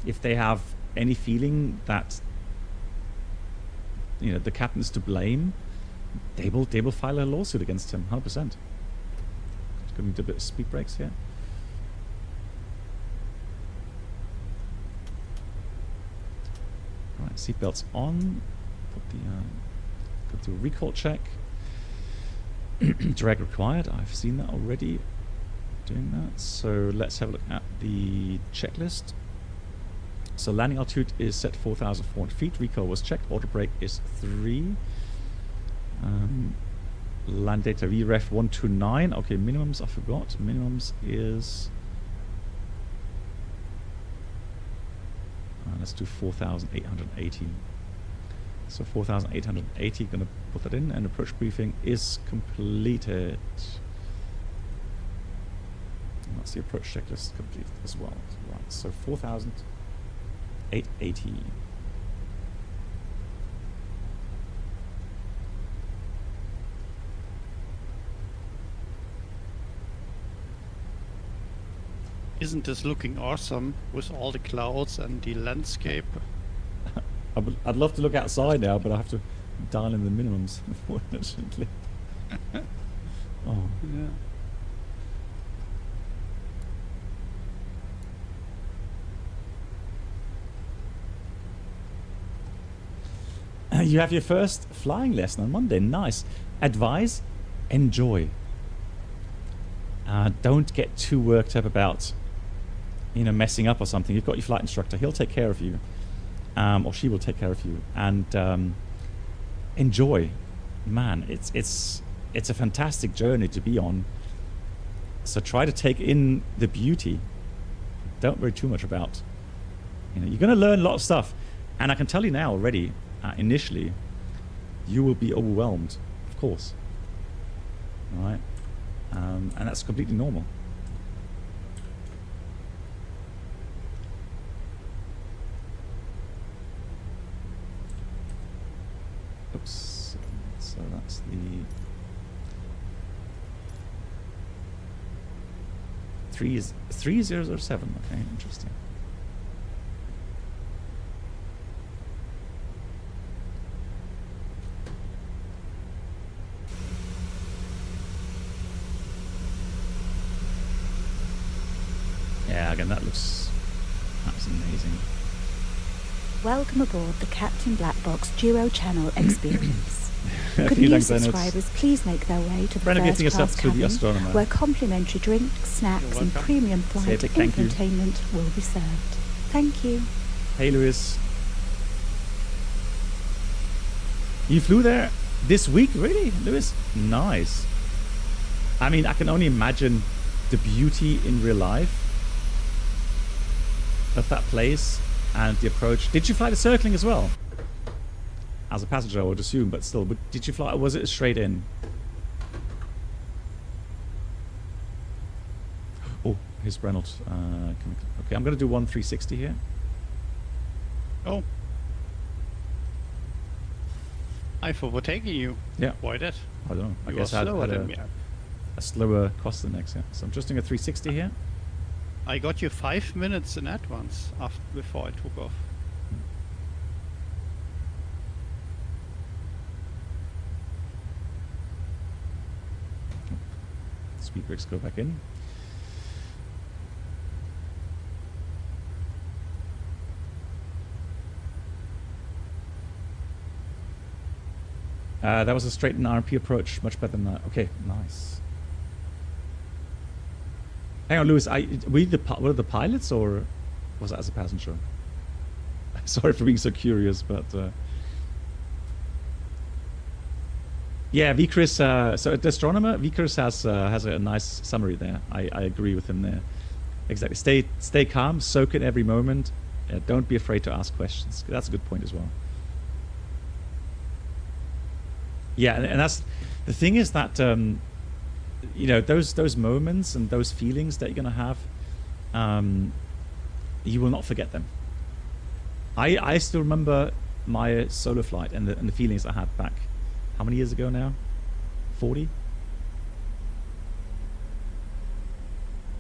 if they have any feeling that, you know, the captain is to blame, they will file a lawsuit against him, 100%. Just going to do a bit of speed brakes here. All right, seatbelts on. Put the go through a recall check. Drag required. I've seen that already. Doing that. So let's have a look at the checklist. So landing altitude is set 4,400 feet. Recall was checked. Auto brake is 3. Land data VREF 129. Okay, minimums I forgot. Minimums is let's do 4,880. So 4,880. Gonna put that in, and approach briefing is completed. And that's the approach checklist complete as well. Right. So 4,880. Isn't this looking awesome with all the clouds and the landscape? I'd love to look outside now, but I have to dial in the minimums, unfortunately. Oh. Yeah. You have your first flying lesson on Monday. Nice. Advise, enjoy. Don't get too worked up about, you know, messing up or something. You've got your flight instructor. He'll take care of you, or she will take care of you. And enjoy. Man, it's a fantastic journey to be on. So try to take in the beauty. Don't worry too much about, you know, you're going to learn a lot of stuff. And I can tell you now already, initially, you will be overwhelmed, of course. right? And that's completely normal. Oops. So that's the 3007. Okay, interesting. Yeah, again, that's amazing. Welcome aboard the Captain Black Box Duo Channel experience. Could Vielen new Dank, Bernhard. subscribers please make their way to the Brenner first getting us up class to the cabin, astronomer. where complimentary drinks, snacks, You're and welcome. premium flight Say a big thank you. infotainment will be served. Thank you. Hey, Lewis. You flew there this week, really, Lewis? Nice. I mean, I can only imagine the beauty in real life of that place and the approach. Did you fly the circling as well? As a passenger, I would assume, but still. But did you fly? Was it straight in? Oh, here's Reynolds. Okay, I'm going to do 1360 here. Oh. I've overtaken you. Yeah. Why that? I don't know. I You guess are I slower had than me. a slower cost index. Yeah. So I'm just doing a 360 here. I got you 5 minutes in advance before I took off. Speed brakes go back in. That was a straight RMP approach, much better than that. Okay, nice. Hang on, Lewis. Were the pilots or was it as a passenger? Sorry for being so curious, but yeah, Vikris. So the astronomer, Vikris has a nice summary there. I agree with him there. Exactly. Stay calm, soak in every moment. Don't be afraid to ask questions. That's a good point as well. Yeah, and that's the thing is that you know, those moments and those feelings that you're gonna have, you will not forget them. I still remember my solo flight and the feelings I had back. How many years ago now? 40.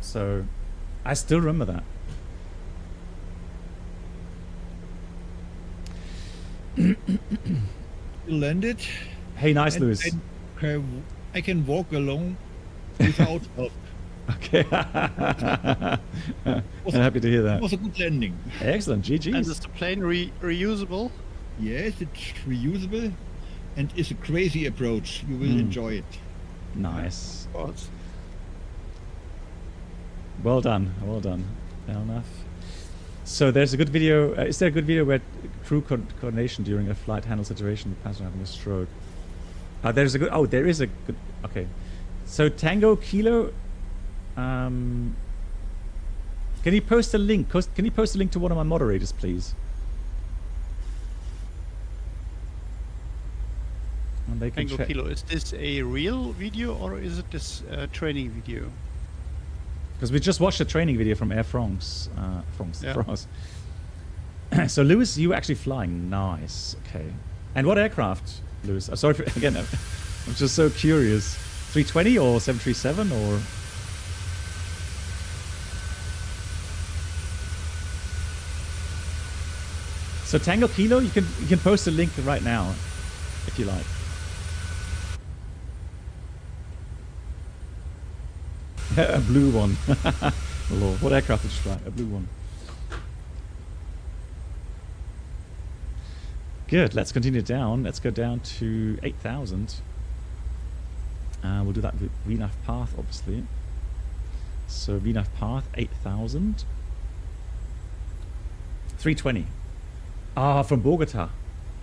So I still remember that. You landed. Hey, nice, and Lewis. I can walk along without help. Okay. I'm happy to hear It that. was a good landing. Excellent. And GG's. is the plane reusable? Yes, it's reusable and it's a crazy approach. You will enjoy it. Nice. Of course. Well done. Well done. Fair enough. So there's a good video. Is there a good video where crew coordination during a flight handle situation, the passenger having a stroke? There's a good. Oh, there is a good. Okay. So Tango Kilo. Can you post a link? Can you post a link to one of my moderators, please? And they can Tango check. Kilo, is this a real video or is it this training video? Because we just watched a training video from Air France. Yeah. France. So Lewis, you were actually flying. Nice. Okay. And what aircraft, Lewis? Sorry for again. I'm just so curious. 320 or 737 or? So Tango Kilo, you can post a link right now, if you like. A blue one. Lord, what aircraft did you fly? A blue one. Good. Let's continue down. Let's go down to 8,000. We'll do that with VNAV path, obviously. So VNAV path 8,000. 320. Ah, from Bogota.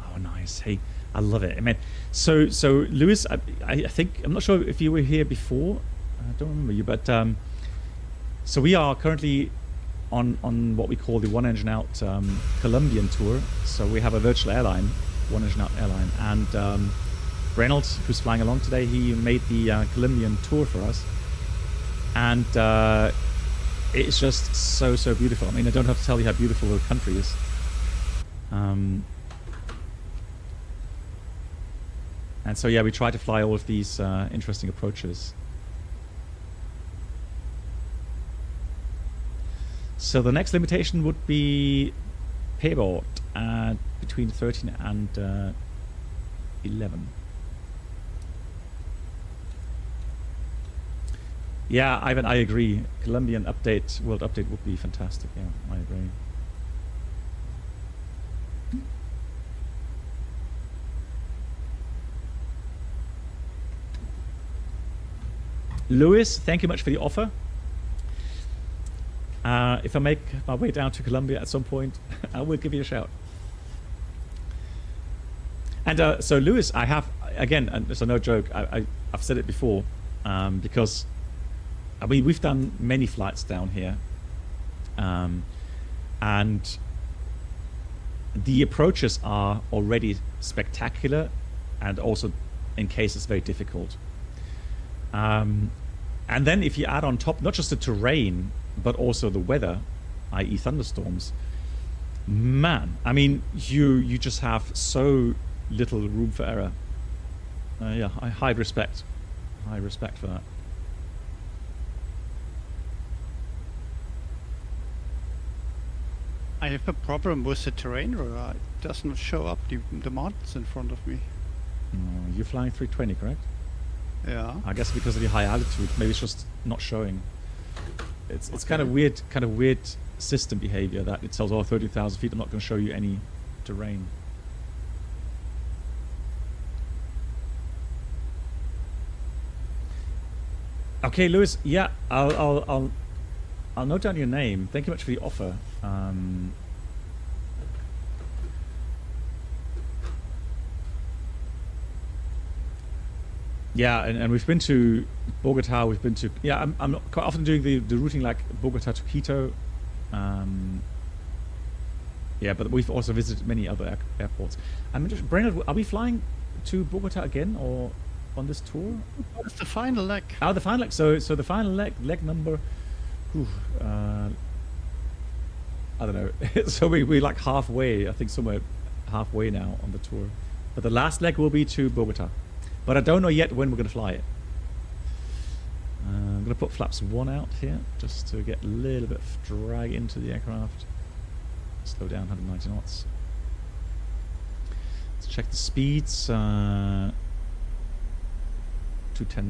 Oh, nice. Hey, I love it. I mean, so Lewis, I think I'm not sure if you were here before. I don't remember you, but so we are currently on what we call the One Engine Out Colombian tour. So we have a virtual airline, One Engine Out airline, and Reynolds, who's flying along today, he made the Colombian tour for us. And it's just so, so beautiful. I mean, I don't have to tell you how beautiful the country is. And so, yeah, we try to fly all of these interesting approaches. So the next limitation would be payload between 13 and 11. Yeah, Ivan, I agree. Colombian update, world update would be fantastic. Yeah, I agree. Lewis, thank you much for the offer. If I make my way down to Colombia at some point, I will give you a shout. And so, Lewis, I have, again, and so no joke, I've said it before, because, I mean, we've done many flights down here, and the approaches are already spectacular, and also, in cases, very difficult. And then if you add on top, not just the terrain, but also the weather, i.e. thunderstorms, man, I mean, you just have so little room for error. Yeah, high respect for that. I have a problem with the terrain radar. It does not show up the mountains in front of me. You're flying 320, correct? Yeah. I guess because of the high altitude, maybe it's just not showing. It's okay. kind of weird system behavior that it tells, oh, 30,000 feet, I'm not going to show you any terrain. Okay, Lewis. Yeah, I'll note down your name. Thank you much for the offer. Yeah, and we've been to Bogota. We've been to I'm not quite often doing the routing like Bogota to Quito. Yeah, but we've also visited many other airports. I'm just, Brainerd, are we flying to Bogota again or on this tour? It's the final leg. Oh, the final leg. So the final leg number. I don't know. So we like halfway. I think somewhere halfway now on the tour. But the last leg will be to Bogota. But I don't know yet when we're going to fly it. I'm going to put flaps 1 out here just to get a little bit of drag into the aircraft. Slow down 190 knots. Let's check the speeds. 210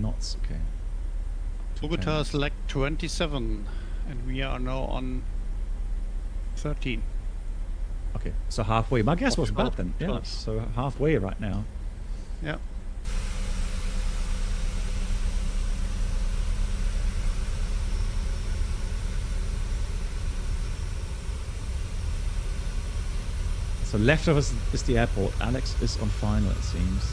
knots, okay. Bogota is leg 27 and we are now on 13. Okay, so halfway. My guess wasn't bad then. Yeah, Close. so halfway right now. Yeah. So left of us is the airport. Alex is on final, it seems.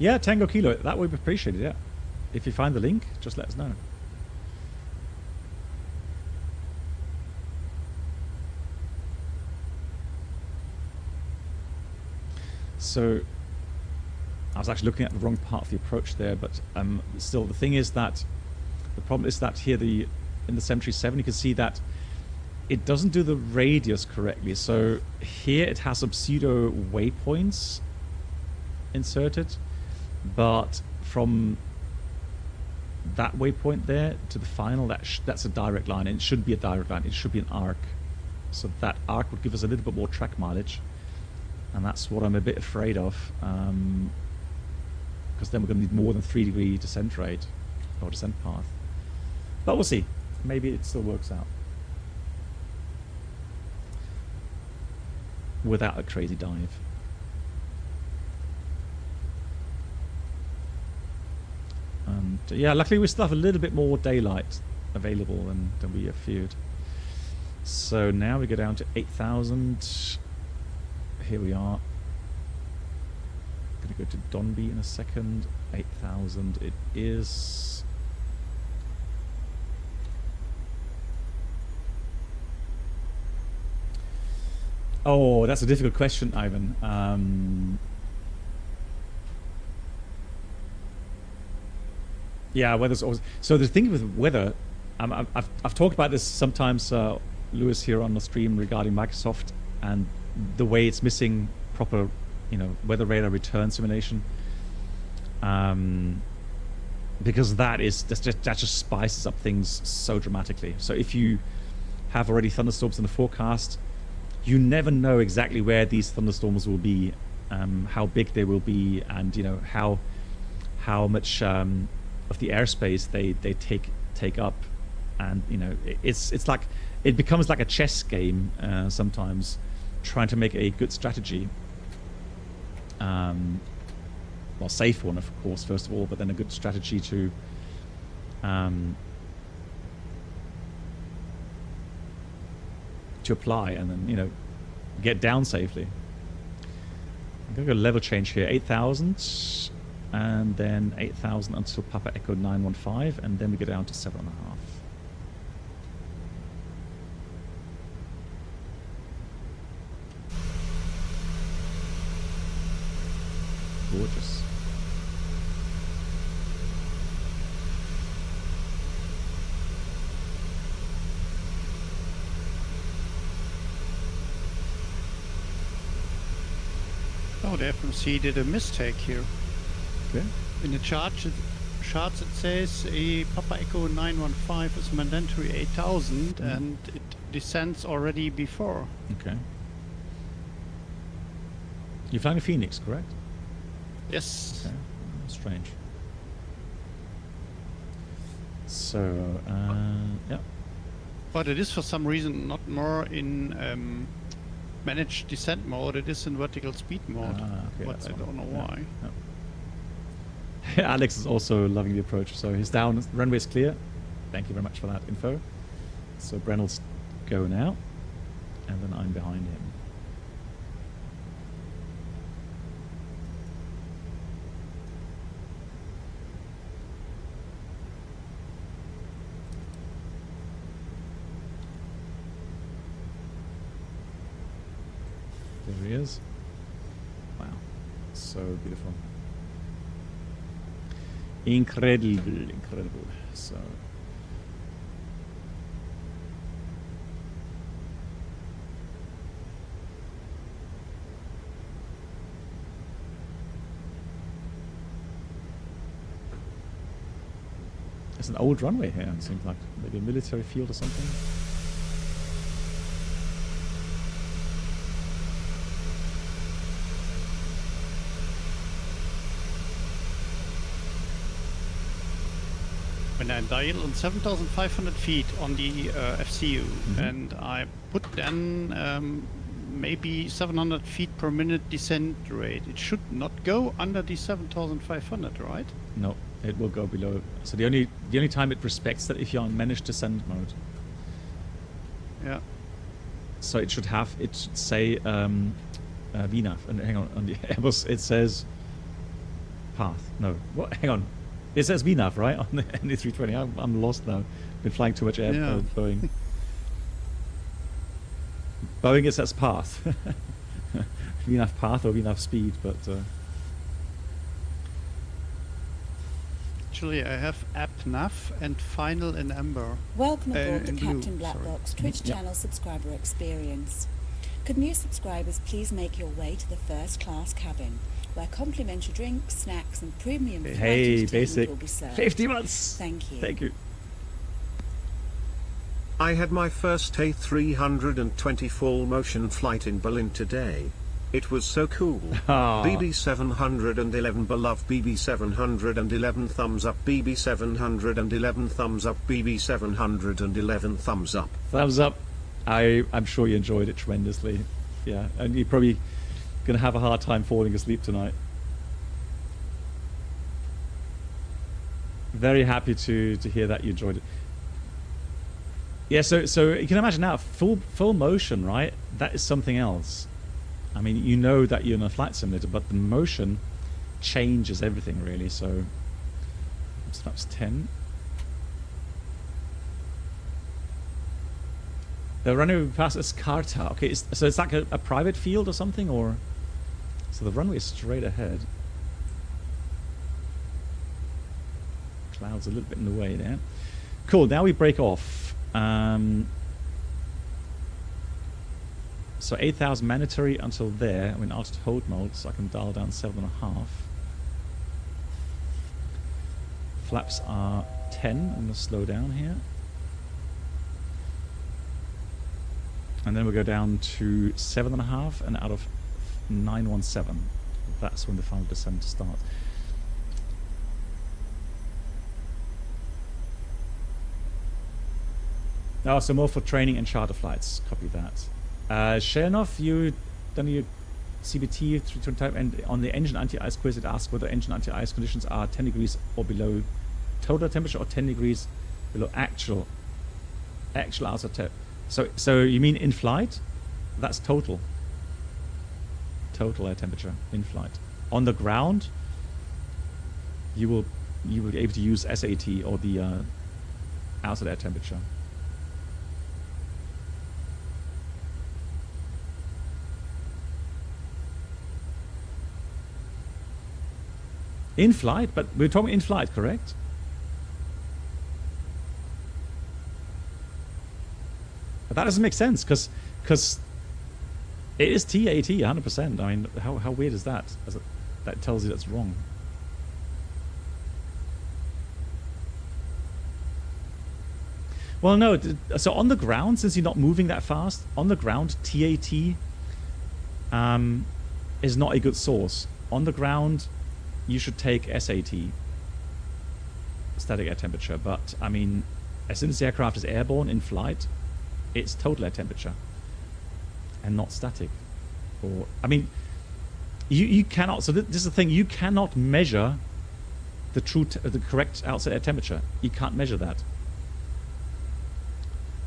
Yeah, Tango Kilo. That would be appreciated, yeah. If you find the link, just let us know. So I was actually looking at the wrong part of the approach there, but still the thing is that the problem is that here in the 737 you can see that it doesn't do the radius correctly. So here it has some pseudo waypoints inserted, but from that waypoint there to the final, that's a direct line, and it shouldn't be a direct line, it should be an arc. So that arc would give us a little bit more track mileage, and that's what I'm a bit afraid of, because then we're going to need more than 3-degree descent rate or descent path. But we'll see. Maybe it still works out without a crazy dive. And yeah, luckily we still have a little bit more daylight available than we have feared. So now we go down to 8,000. Here we are. Gonna go to Donby in a second. 8,000 it is. Oh, that's a difficult question, Ivan. Yeah, weather's always... So the thing with weather, I've talked about this sometimes, Lewis, here on the stream regarding Microsoft and the way it's missing proper, weather radar return simulation. Because that just spices up things so dramatically. So if you have already thunderstorms in the forecast, you never know exactly where these thunderstorms will be, how big they will be, and how much of the airspace they take up, and it's like it becomes like a chess game sometimes, trying to make a good strategy. Well, safe one, of course, first of all, but then a good strategy to apply, and then get down safely. I'm gonna go level change here, 8,000, and then 8,000 until Papa Echo 915, and then we go down to 7.5. Gorgeous. Oh, the FMC did a mistake here. Okay. In the charts it says a Papa Echo 915 is mandatory 8,000, and it descends already before. Okay. You're flying a Phoenix, correct? Yes. Okay. Strange. So, yeah. But it is for some reason not more in managed descent mode. It is in vertical speed mode. Okay, but I don't know why. Yeah. Alex is also loving the approach. So he's down. Runway's clear. Thank you very much for that info. So Brennell's go now, and then I'm behind him. There he is. Wow. So beautiful. Incredible. So... It's an old runway here, it seems like. Maybe a military field or something. When I dial on 7,500 feet on the FCU, and I put then maybe 700 feet per minute descent rate, it should not go under the 7,500, right? No, it will go below. So the only time it respects that if you're on managed descent mode. Yeah. So it should say VNAV, and hang on the Airbus it says path. No, what? Hang on. It says VNAV, right, on the ND320. I'm lost now. Been flying too much Boeing. Boeing, it says path. VNAV path or VNAV speed, but... Actually, I have app nav and final in amber. Welcome aboard the in Captain blue, sorry. Blackbox Twitch channel subscriber experience. Could new subscribers please make your way to the first class cabin, where complimentary drinks, snacks and premium flight entertainment basic will be served. 50 months! Thank you. Thank you. I had my first A320 full motion flight in Berlin today. It was so cool. BB711 beloved, BB711 thumbs up, BB711 thumbs up, BB711 thumbs up. Thumbs up. I'm sure you enjoyed it tremendously. Yeah, and you're probably going to have a hard time falling asleep tonight. Very happy to hear that you enjoyed it. Yeah, so you can imagine now, full motion, right? That is something else. I mean, you know that you're in a flight simulator, but the motion changes everything, really. So that's 10. The runway we pass is Carta. Okay, so it's like a private field or something, or... So the runway is straight ahead. Clouds a little bit in the way there. Cool, now we break off. So 8,000 mandatory until there. I'm in altitude hold mode, so I can dial down 7.5. Flaps are 10. I'm going to slow down here. And then we'll go down to 7.5 and out of 917. That's when the final descent starts. Oh, so more for training and charter flights. Copy that. Chernoff, you done your CBT 320 type, and on the engine anti-ice quiz it asks whether engine anti-ice conditions are 10 degrees or below total temperature or 10 degrees below actual outside temp. So you mean in flight? That's total air temperature in flight. On the ground, you will be able to use SAT or the outside air temperature. In flight, but we're talking in flight, correct? But that doesn't make sense because it is TAT 100%. I mean, how weird is that? That tells you that's wrong. Well, no. So on the ground, since you're not moving that fast, on the ground, TAT is not a good source. On the ground, you should take SAT, static air temperature. But I mean, as soon as the aircraft is airborne in flight, it's total air temperature and not static. Or I mean, you cannot. So this is the thing: you cannot measure the correct outside air temperature. You can't measure that.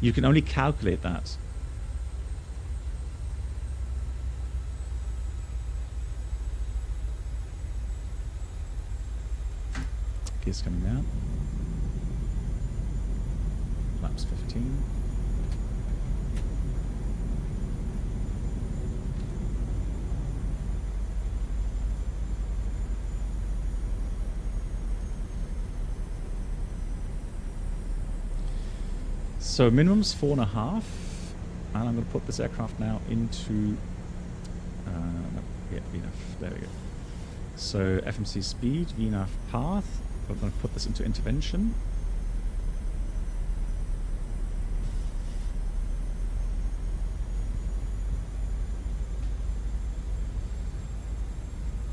You can only calculate that. Gears coming down. Flaps 15. So minimum's 4.5, and I'm going to put this aircraft now into VNAV. There we go. So FMC speed, VNAV path. I'm going to put this into intervention.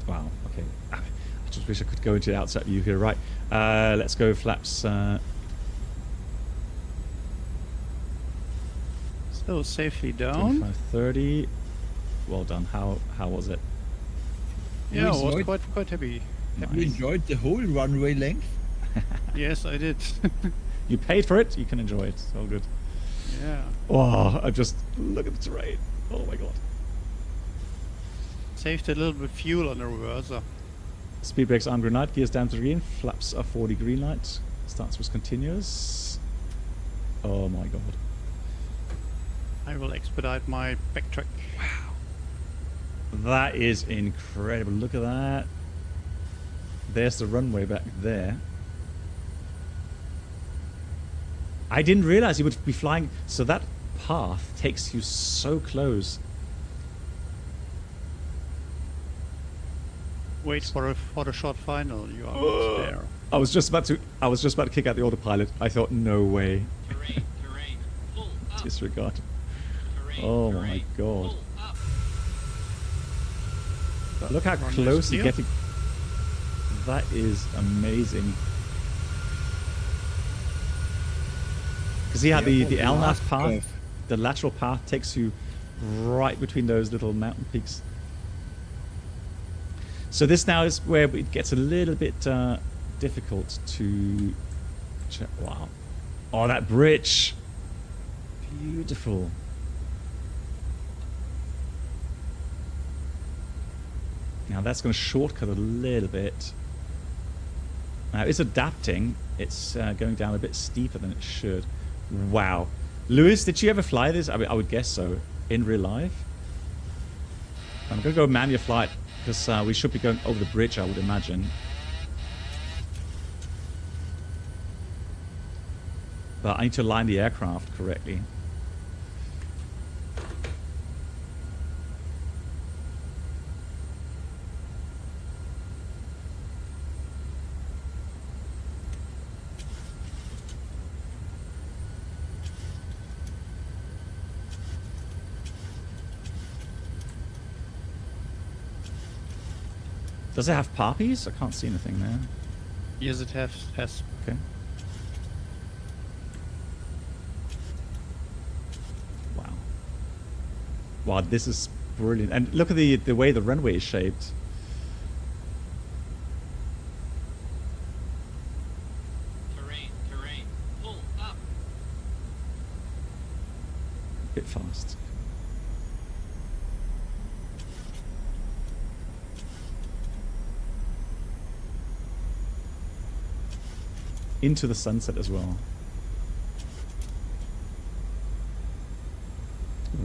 Wow. Okay. I just wish I could go into the outside view here. Right. Let's go flaps. So safely down. 2530. Well done. How was it? Yeah, I was quite happy. Nice. You enjoyed the whole runway length? Yes, I did. You paid for it. You can enjoy it. It's all good. Yeah. Oh, I just look at the terrain. Oh my god. Saved a little bit fuel on the reverser. Speed brakes on green light. Gears down to green. Flaps are 40 green light. Starts with continuous. Oh my god. I will expedite my backtrack. Wow. That is incredible. Look at that. There's the runway back there. I didn't realize you would be flying. So that path takes you so close. Wait for the short final. You are not there. I was just about to kick out the autopilot. I thought, no way. Terrain, pull up. Disregard. Terrain, Oh my god. Look how Runway close you're steer? getting. That is amazing. Because see how the LNAV path, the lateral path, takes you right between those little mountain peaks. So this now is where it gets a little bit difficult to check. Wow. Oh, that bridge. Beautiful. Now that's going to shortcut a little bit. Now it's adapting. It's going down a bit steeper than it should. Wow. Lewis, did you ever fly this? I mean, I would guess so. In real life? I'm going to go manual flight because we should be going over the bridge, I would imagine. But I need to align the aircraft correctly. Does it have poppies? I can't see anything there. Yes, it has. Okay. Wow. Wow, this is brilliant. And look at the way the runway is shaped. Terrain. Pull up. Bit fast. Into the sunset as well.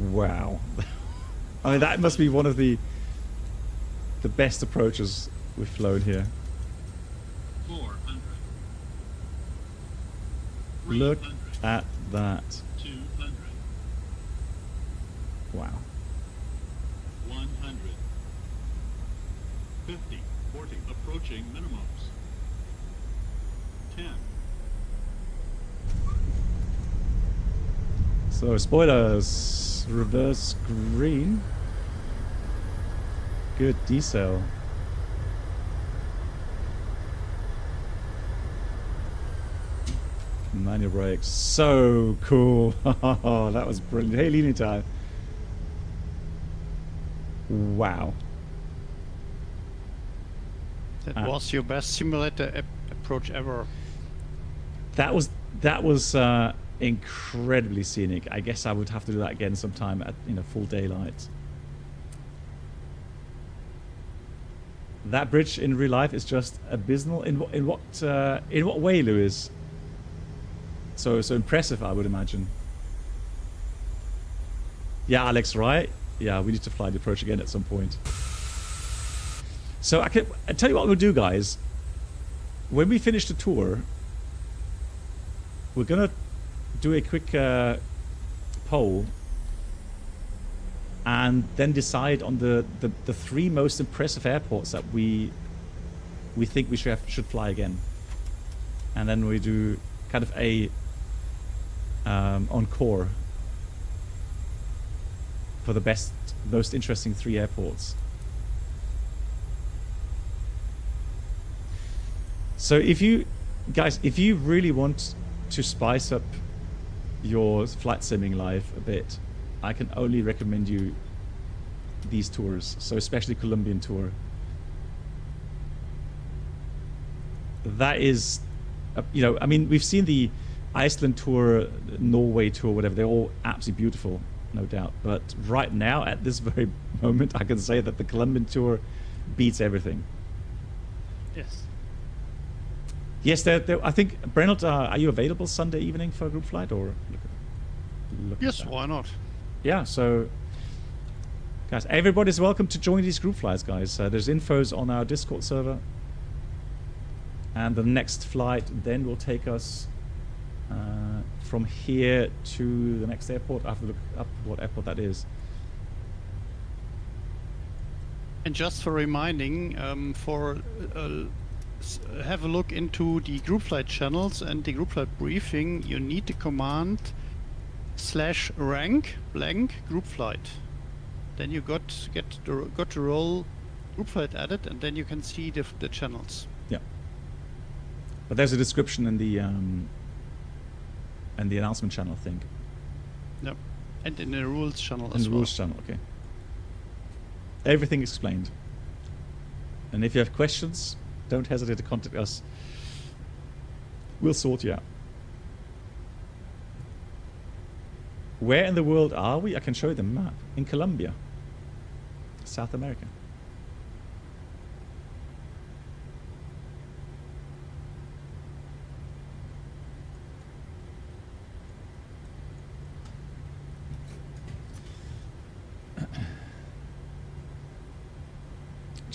Wow. I mean, that must be one of the best approaches we've flown here. 400. Look 300. at that. 200. Wow. 100. 50. 40. Approaching minimums. 10. So, spoilers. Reverse green. Good decel. Manual brakes. So cool. That was brilliant. Hey, leaning time. Wow. That was your best simulator approach ever. That was incredibly scenic. I guess I would have to do that again sometime at full daylight. That bridge in real life is just abysmal. In what way, Lewis? So impressive, I would imagine. Yeah, Alex, right? Yeah, we need to fly the approach again at some point. So I tell you what we'll do, guys. When we finish the tour, we're gonna do a quick poll and then decide on the 3 most impressive airports that we think we should fly again, and then we do kind of a encore for the most interesting 3 airports. So if you really want to spice up your flight simming life a bit, I can only recommend you these tours. So especially Colombian tour. That is, I mean, we've seen the Iceland tour, Norway tour, whatever. They're all absolutely beautiful, no doubt. But right now, at this very moment, I can say that the Colombian tour beats everything. Yes. Yes, I think, Brennelt, are you available Sunday evening for a group flight? Or look Yes, why not? Yeah, so guys, everybody's welcome to join these group flights, guys. There's infos on our Discord server. And the next flight then will take us from here to the next airport. I have to look up what airport that is. And just for reminding, have a look into the group flight channels and the group flight briefing. You need the command /rank blank group flight. Then you got to roll group flight added, and then you can see the channels. Yeah. But there's a description in the announcement channel, I think. Yep. And in the rules channel as well. In the rules channel, okay. Everything explained. And if you have questions, don't hesitate to contact us. We'll sort you out. Where in the world are we? I can show you the map. In Colombia, South America.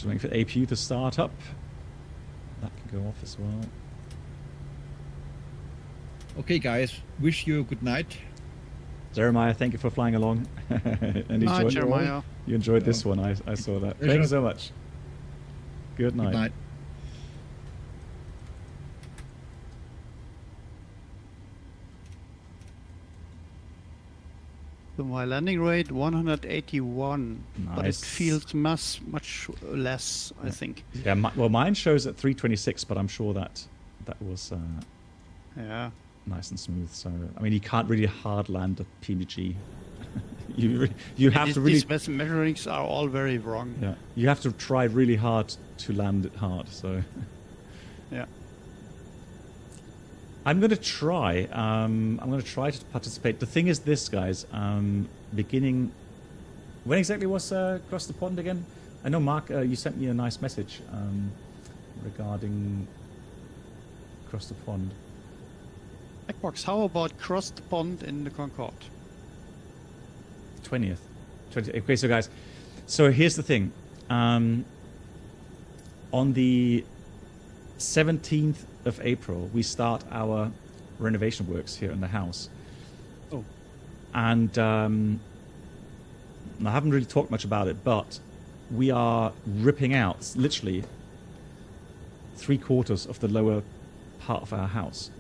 Just waiting for the APU to start up. That can go off as well. Okay, guys. Wish you a good night. Jeremiah, thank you for flying along. And Night, enjoyed Jeremiah. You enjoyed this one. I saw that. Pleasure. Thank you so much. Good night. Good night. So my landing rate 181, but it Nice. feels much less, I think. Yeah, well, mine shows at 326, but I'm sure that was Yeah. nice and smooth. So, I mean, you can't really hard land a PMDG. you have to really... These measurings are all very wrong. Yeah, you have to try really hard to land it hard. So, Yeah. I'm going to try. I'm going to try to participate. The thing is this, guys. Beginning... When exactly was Across the Pond again? I know, Mark, you sent me a nice message regarding Across the Pond. Blackbox, how about cross the pond in the Concorde? 20th. Okay, so guys, so here's the thing. On the 17th of April, we start our renovation works here in the house. Oh. And I haven't really talked much about it, but we are ripping out literally 3/4 of the lower part of our house.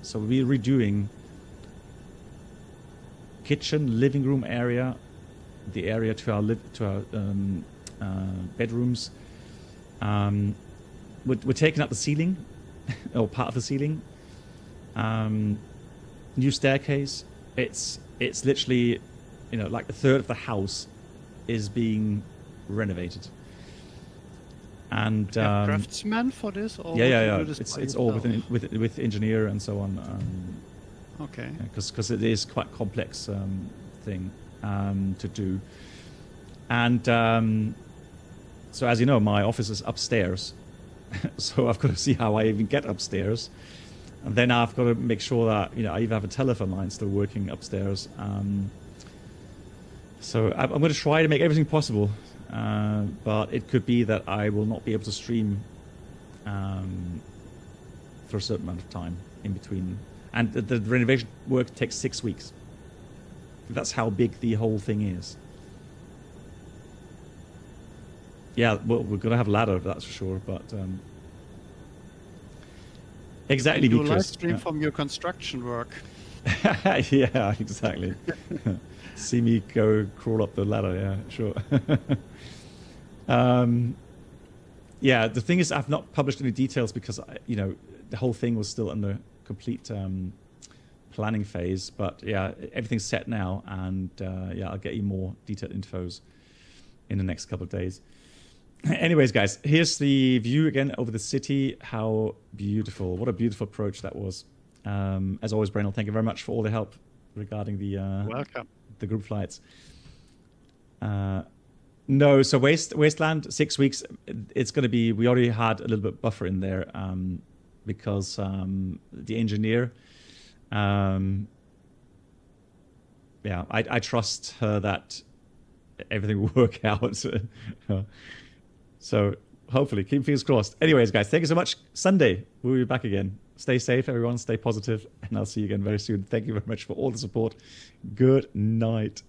So we're redoing kitchen, living room area, the area to our bedrooms. We're taking up the ceiling, or part of the ceiling. New staircase. It's literally, like a third of the house is being renovated. And craftsman for this? Or yeah. would you do this by It's all yourself? with engineer and so on. Okay. Because it is quite complex thing to do. And so as you know, my office is upstairs. So I've got to see how I even get upstairs. And then I've got to make sure that, I even have a telephone line still working upstairs. So I'm going to try to make everything possible. But it could be that I will not be able to stream for a certain amount of time in between. And the renovation work takes 6 weeks. That's how big the whole thing is. Yeah, well, we're going to have a ladder, that's for sure. But exactly, You do a because live stream from your construction work. yeah, exactly. See me go crawl up the ladder. Yeah, sure. Yeah, the thing is, I've not published any details because the whole thing was still under complete planning phase. But yeah, everything's set now, and yeah, I'll get you more detailed infos in the next couple of days. Anyways, guys, here's the view again over the city. How beautiful! What a beautiful approach that was. As always, Brendel, thank you very much for all the help regarding the Welcome. the group flights. No, so Wasteland 6 weeks. It's going to be. We already had a little bit buffer in there because the engineer. Yeah, I trust her that everything will work out. So hopefully, keep fingers crossed. Anyways, guys, thank you so much. Sunday, we'll be back again. Stay safe, everyone. Stay positive, and I'll see you again very soon. Thank you very much for all the support. Good night.